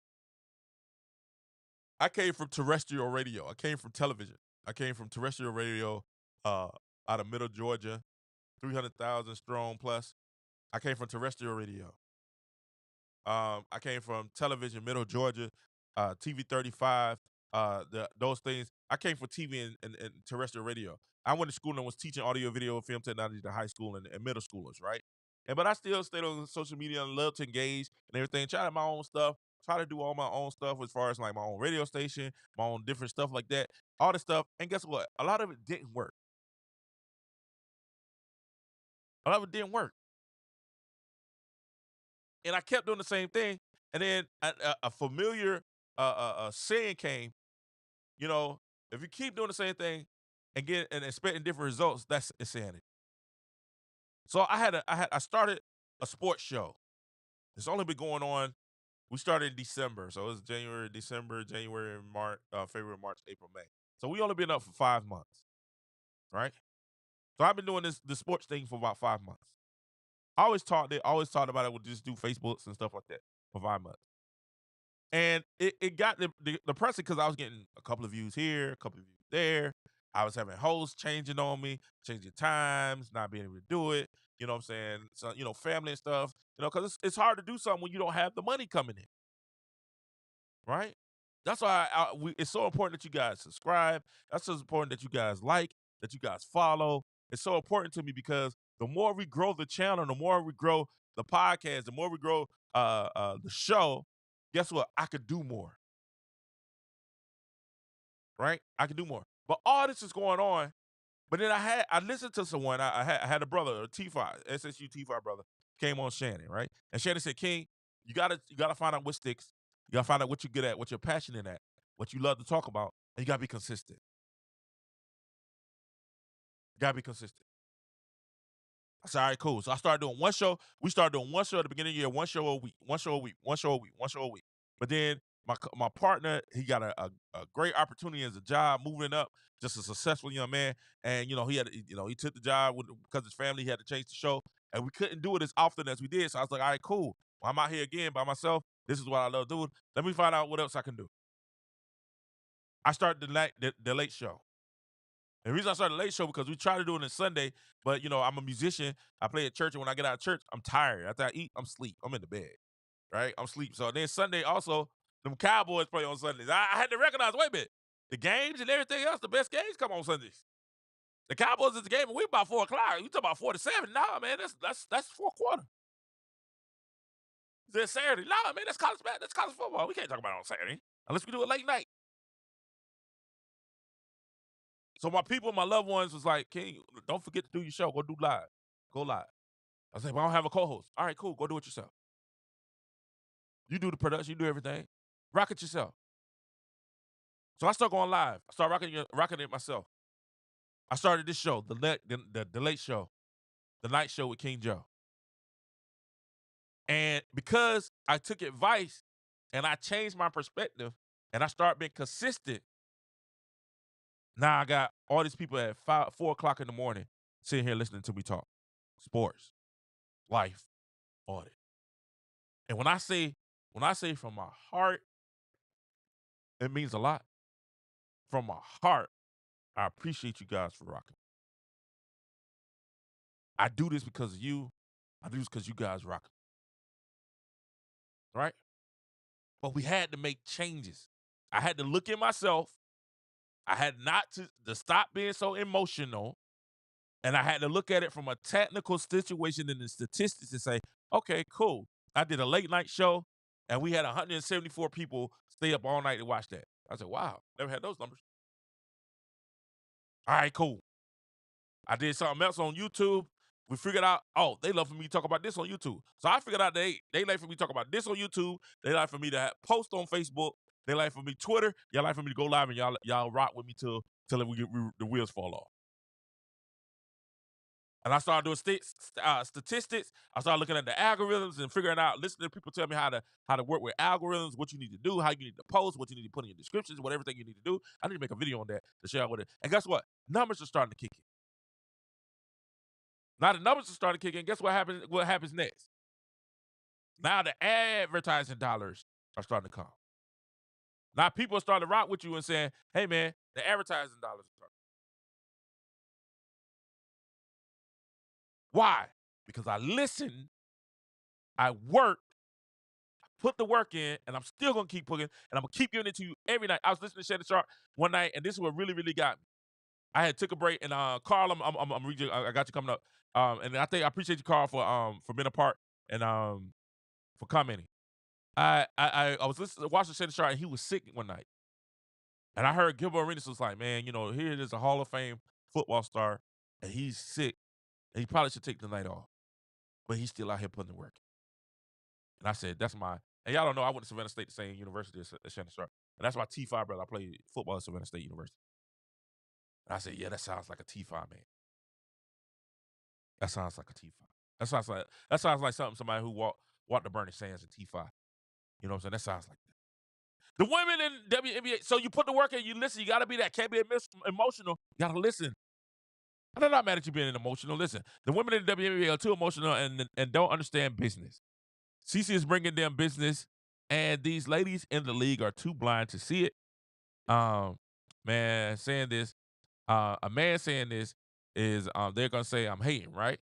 H: I came from terrestrial radio. I came from television. I came from terrestrial radio out of Middle Georgia, 300,000 strong plus. I came from terrestrial radio. I came from television, Middle Georgia, TV 35, those things. I came from TV and terrestrial radio. I went to school and was teaching audio, video, film technology to high school and middle schoolers, right? But I still stayed on social media and love to engage and everything. Try to my own stuff. Try to do all my own stuff as far as like my own radio station, my own different stuff like that, all this stuff. And guess what? A lot of it didn't work. A lot of it didn't work. And I kept doing the same thing. And then a familiar saying came, if you keep doing the same thing and expecting different results, that's insanity. So I started a sports show. It's only been going on. We started in December, so it was January, March, February, March, April, May. So we only been up for 5 months, right? So I've been doing the sports thing for about 5 months. I always talked about it. We'll just do Facebooks and stuff like that for 5 months. And it got depressing because I was getting a couple of views here, a couple of views there. I was having hosts changing on me, changing times, not being able to do it. You know what I'm saying? So, family and stuff, because it's hard to do something when you don't have the money coming in. Right? That's why it's so important that you guys subscribe. That's so important that you guys like, that you guys follow. It's so important to me because the more we grow the channel, the more we grow the podcast, the more we grow the show, guess what? I could do more. Right? I could do more. But all this is going on. But then I listened to someone. I had a brother, a T5, SSU T5 brother, came on Shannon, right? And Shannon said, King, you gotta find out what sticks. You gotta find out what you're good at, what you're passionate at, what you love to talk about, and you gotta be consistent. You gotta be consistent. I said, all right, cool. So I started doing one show. We started doing one show at the beginning of the year, one show a week, one show a week, one show a week, one show a week. But then my partner, he got a great opportunity as a job, moving up, just a successful young man. And he took the job because his family had to change the show, and we couldn't do it as often as we did. So I was like, all right, cool. Well, I'm out here again by myself. This is what I love doing. Let me find out what else I can do. I started the late show. The reason I started the late show because we tried to do it on Sunday, but I'm a musician. I play at church, and when I get out of church, I'm tired. After I eat, I'm asleep. I'm in the bed, right? I'm asleep. So then Sunday also, them Cowboys play on Sundays. I had to recognize, wait a minute, the games and everything else, the best games come on Sundays. The Cowboys is the game, and we about 4 o'clock. You talk about 4 to 7? Nah, man, that's 4 quarter. It's Saturday. Nah, man, that's college football. We can't talk about it on Saturday unless we do it late night. So my people, my loved ones was like, King, don't forget to do your show. Go do live. Go live. I was like, well, I don't have a co-host. All right, cool. Go do it yourself. You do the production. You do everything. Rock it yourself. So I started going live. I started rocking it myself. I started this show, the late show, the night show with King Joe. And because I took advice and I changed my perspective and I started being consistent, now I got all these people at 4 o'clock in the morning sitting here listening to me talk. Sports, life, audit. And when I say from my heart, it means a lot. From my heart, I appreciate you guys for rocking. I do this because of you. I do this because you guys rock. Right? But we had to make changes. I had to look at myself. I had not to stop being so emotional. And I had to look at it from a technical situation and the statistics and say, okay, cool. I did a late night show and we had 174 people stay up all night to watch that. I said, wow, never had those numbers. All right, cool. I did something else on YouTube. We figured out, they love for me to talk about this on YouTube. So I figured out they like for me to talk about this on YouTube. They like for me to post on Facebook. They like for me Twitter. Y'all like for me to go live and y'all rock with me till the wheels fall off. And I started doing statistics. I started looking at the algorithms and figuring out, listening to people tell me how to work with algorithms, what you need to do, how you need to post, what you need to put in your descriptions, everything you need to do. I need to make a video on that to share with it. And guess what? Numbers are starting to kick in. Now the numbers are starting to kick in. Guess what happens? What happens next? Now the advertising dollars are starting to come. Now people are starting to rock with you and saying, hey man, the advertising dollars are starting. Why? Because I listened, I worked, I put the work in, and I'm still gonna keep putting, and I'm gonna keep giving it to you every night. I was listening to Shannon Sharp one night, and this is what really, really got me. I had took a break, and Carl, I got you coming up, and I appreciate you, Carl, for being a part and for commenting. I was watching Shannon Sharp, and he was sick one night, and I heard Gilbert Arenas was like, man, here it is, a Hall of Fame football star, and he's sick. And he probably should take the night off. But he's still out here putting the work. And I said, and y'all don't know, I went to Savannah State, the same university as Shannon Sharp. And that's my T5 brother. I played football at Savannah State University. And I said, yeah, that sounds like a T5 man. That sounds like a T5. That sounds like somebody who walked the burning sands in T5. You know what I'm saying? That sounds like that. The women in WNBA, so you put the work in, you listen, you gotta be that. Can't be emotional. You gotta listen. I'm not mad at you being emotional. Listen, the women in the WNBA are too emotional and don't understand business. Cece is bringing them business And these ladies in the league are too blind to see it. Man, saying this, a man saying this is they're gonna say I'm hating, right?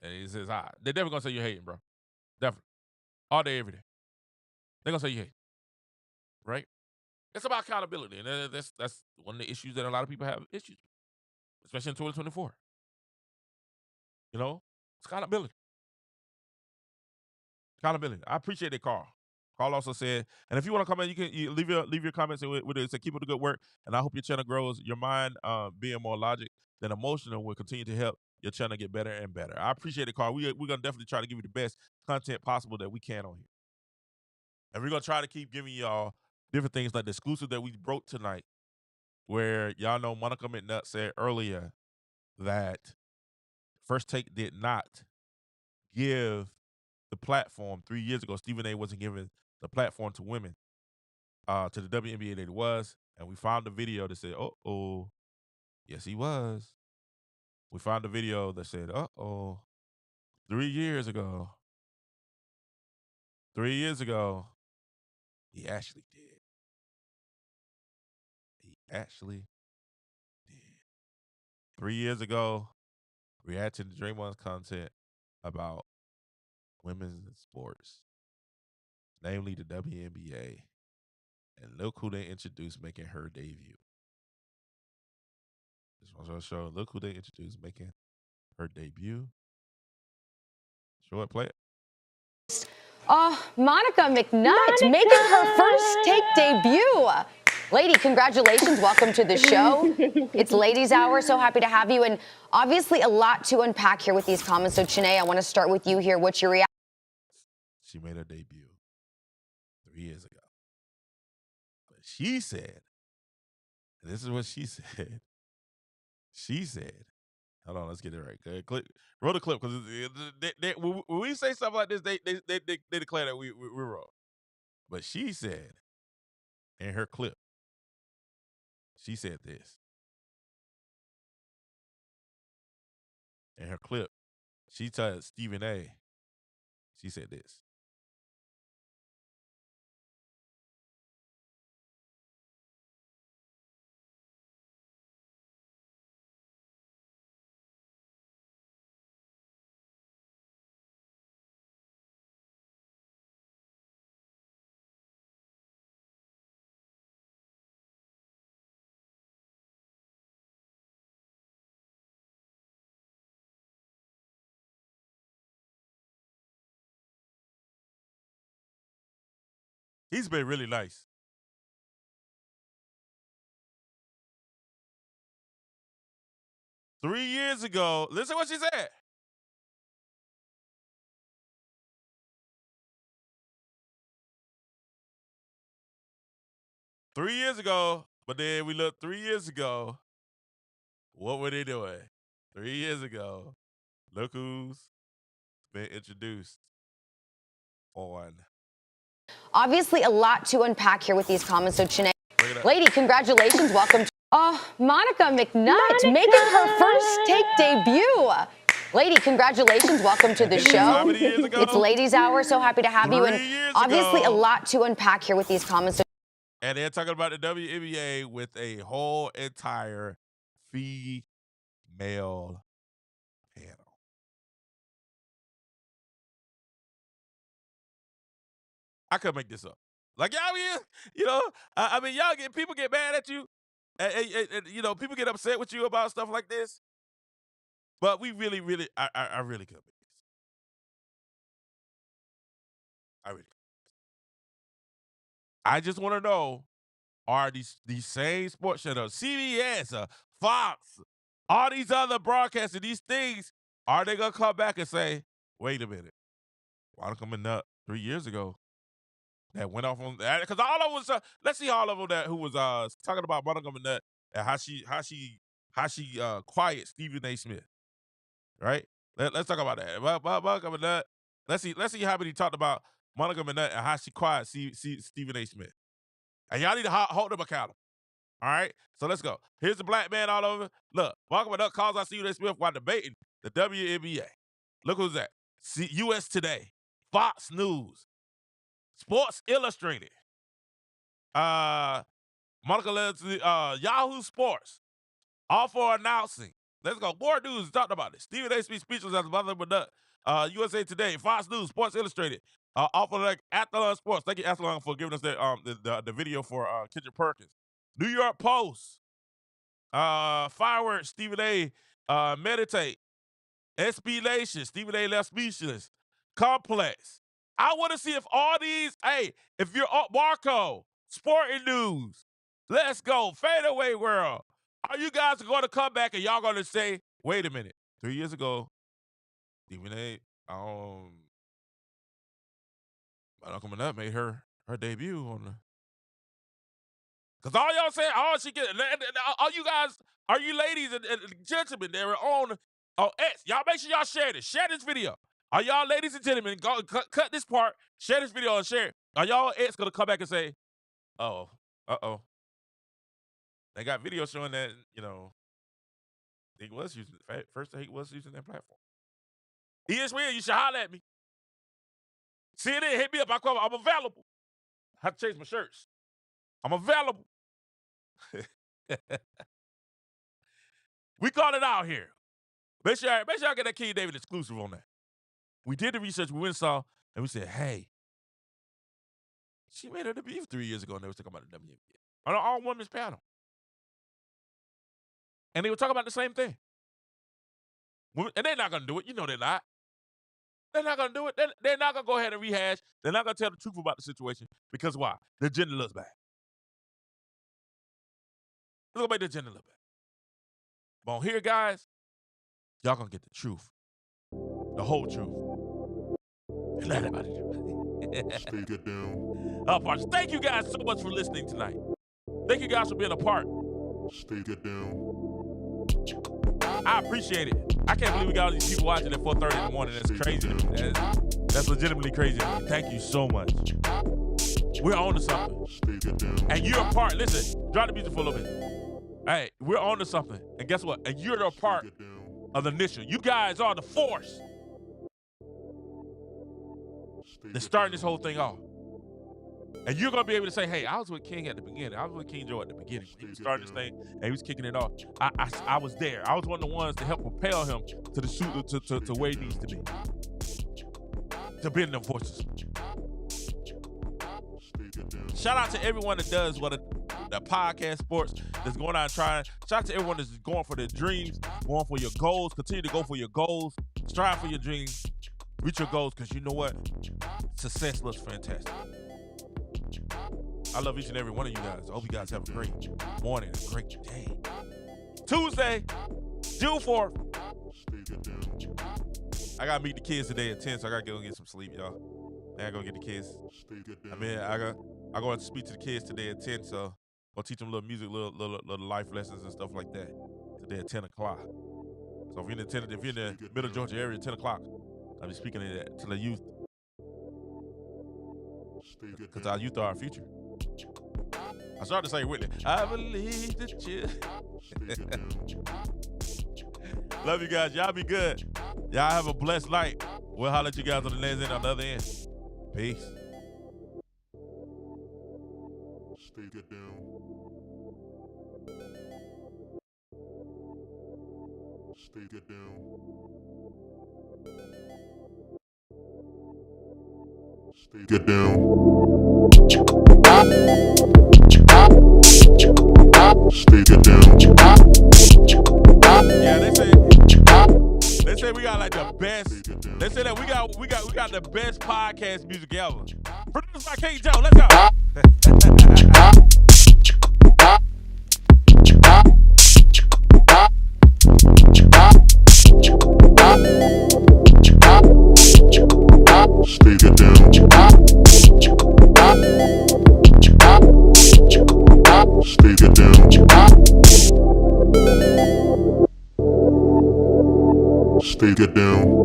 H: And he says, they're definitely gonna say you're hating, bro. Definitely. All day, every day. They're gonna say you hate, right? It's about accountability, and that's one of the issues that a lot of people have issues with, especially in 2024. You know, it's accountability. Accountability. I appreciate it, Carl. Carl also said, and if you want to comment, you can leave your comments with it. Say keep up the good work, and I hope your channel grows. Your mind being more logic than emotional will continue to help your channel get better and better. I appreciate it, Carl. We're gonna definitely try to give you the best content possible that we can on here, and we're gonna try to keep giving y'all different things like the exclusive that we broke tonight, where y'all know Monica McNutt said earlier that FirstTake did not give the platform 3 years ago. Stephen A. wasn't giving the platform to women, to the WNBA that it was. And we found the video that said, uh-oh, yes, he was. We found the video that said, uh-oh, 3 years ago, he actually did. He actually did. 3 years ago, reacting to Draymond's content about women's sports, namely the WNBA. And look who they introduced making her debut. Just want to show, look who they introduced making her debut. Show it, play it.
J: Monica McNutt making her first take debut. Lady, congratulations. Welcome to the show. It's Ladies Hour. So happy to have you. And obviously a lot to unpack here with these comments. So, Chanae, I want to start with you here. What's your reaction?
H: She made her debut 3 years ago. But she said, and this is what she said. She said, hold on, let's get it right. Roll the clip, because when we say stuff like this, they declare that we're wrong. But she said in her clip, she said this. In her clip, she told Stephen A. She said this. He's been really nice. Three years ago, listen what she said. Three years ago, but then we look 3 years ago. What were they doing? 3 years ago, look who's been introduced on.
J: Obviously a lot to unpack here with these comments. So, Chanae, lady, congratulations. Welcome to Monica McNutt making her first take debut. Lady, congratulations. Welcome to the show. It's Ladies Hour. So happy to have you. And obviously a lot to unpack here with these comments.
H: And they're talking about the WNBA with a whole entire female panel. I couldn't make this up. Like, y'all, you know, I mean, people get mad at you. And, you know, people get upset with you about stuff like this. But we really, I really couldn't make this. I really couldn't. I just want to know, are these same sports channels, CBS, Fox, all these other broadcasters, these things, are they going to come back and say, wait a minute, Monica McNutt 3 years ago that went off on that? Because all of them was, let's see all of them that who was talking about Monica McNutt and how she quiet Stephen A. Smith, right? Let's talk about that. Monica McNutt. Let's see how many talked about Monica McNutt and how she quiet Stephen A. Smith. And y'all need to hold them accountable. All right? So let's go. Here's the black man all over. Look, Monica McNutt calls out Stephen A. Smith while debating the WNBA. Look who's that. US Today, Fox News, Sports Illustrated. Monica Leslie, Yahoo Sports. All for announcing. Let's go. More news talked about this. Stephen A. speechless as McNutt. USA Today, Fox News, Sports Illustrated. Off of like Athlon Sports. Thank you, Athlon, for giving us the video for Kendrick Perkins. New York Post. Fireworks, Stephen A. Meditate. SB Nation, Stephen A. left speechless. Complex. I want to see if all these, if you're Marco, Sporting News, let's go, Fadeaway World. Are you guys going to come back and y'all going to say, wait a minute, 3 years ago, Stephen A. McNutt made her debut on the. Because all y'all saying, she get, all you guys, are you ladies and gentlemen that are on X, y'all make sure y'all share this. Share this video. Are y'all ladies and gentlemen, go cut this part, share this video and share it. Are y'all X going to come back and say, they got video showing that, he was using, FirstTake was using that platform. ESPN, you should holler at me. CNN, hit me up. I'm available. I have to change my shirts. I'm available. We called it out here. Make sure I get that King David exclusive on that. We did the research, we went and saw, and we said, hey, she made her debut 3 years ago, and they was talking about the WNBA on an all-women's panel. And they were talking about the same thing. And they're not going to do it. You know they're not. They're not going to do it. They're not going to go ahead and rehash. They're not going to tell the truth about the situation. Because why? The gender looks bad. It's going to make the gender look bad. But on here, guys, y'all going to get the truth. The whole truth. And let everybody do it.
F: Stay get down.
H: Thank you guys so much for listening tonight. Thank you guys for being a part.
F: Stay get down.
H: I appreciate it. I can't believe we got all these people watching at 4:30 in the morning. That's crazy to me. That's legitimately crazy to me. Thank you so much. We're on to something. And you're a part. Listen, drop the music for a little bit. Hey, we're on to something. And guess what? And you're a part of the mission. You guys are the force that's starting this whole thing off. And you're going to be able to say, hey, I was with King at the beginning. I was with King Joe at the beginning. He was starting this thing, and he was kicking it off. I was there. I was one of the ones to help propel him to the suit to where he needs to be. To be in the voices. Shout out to everyone that does the podcast sports that's going out and trying. Shout out to everyone that's going for their dreams, going for your goals. Continue to go for your goals. Strive for your dreams. Reach your goals, because you know what? Success looks fantastic. I love each and every one of you guys. I hope you guys have a great morning, a great day. Tuesday, June 4th. I got to meet the kids today at 10, so I got to go get some sleep, y'all. I got to go get the kids. I go and speak to the kids today at 10, so I'll teach them little music, little life lessons and stuff like that today at 10 o'clock. So if you're in the middle Georgia area at 10 o'clock, I'll be speaking to the youth. Because our youth are our future. I started to say Whitney, I believe that you. Love you guys. Y'all be good. Y'all have a blessed night. We'll holler at you guys on the next end, on the other end. Peace.
F: Stay get down. Stay get down. Stay get down. Stay get down.
H: Yeah, they say we got like the best. They say that we got the best podcast music ever. Produced by King Joe. Let's go.
F: Stay get down. Stay get down. Stay get down.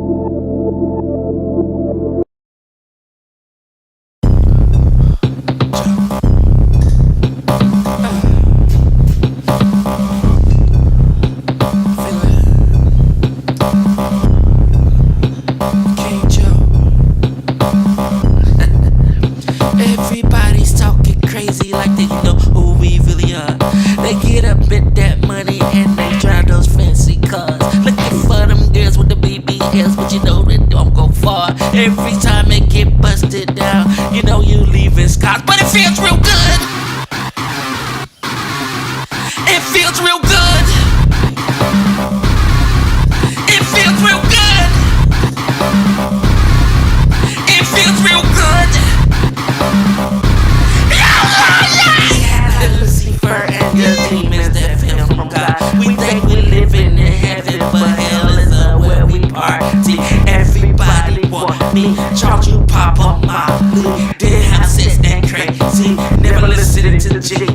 C: Every time it get busted down, you know you leaving scars, but it feels real good. It feels real good. It feels real good. It feels real good. Lucifer and the demons that fell from God. We think we living in heaven, but hell is where we party. Everybody want me, charge you pop on my lead. Did have sex and crazy, never listening to the G.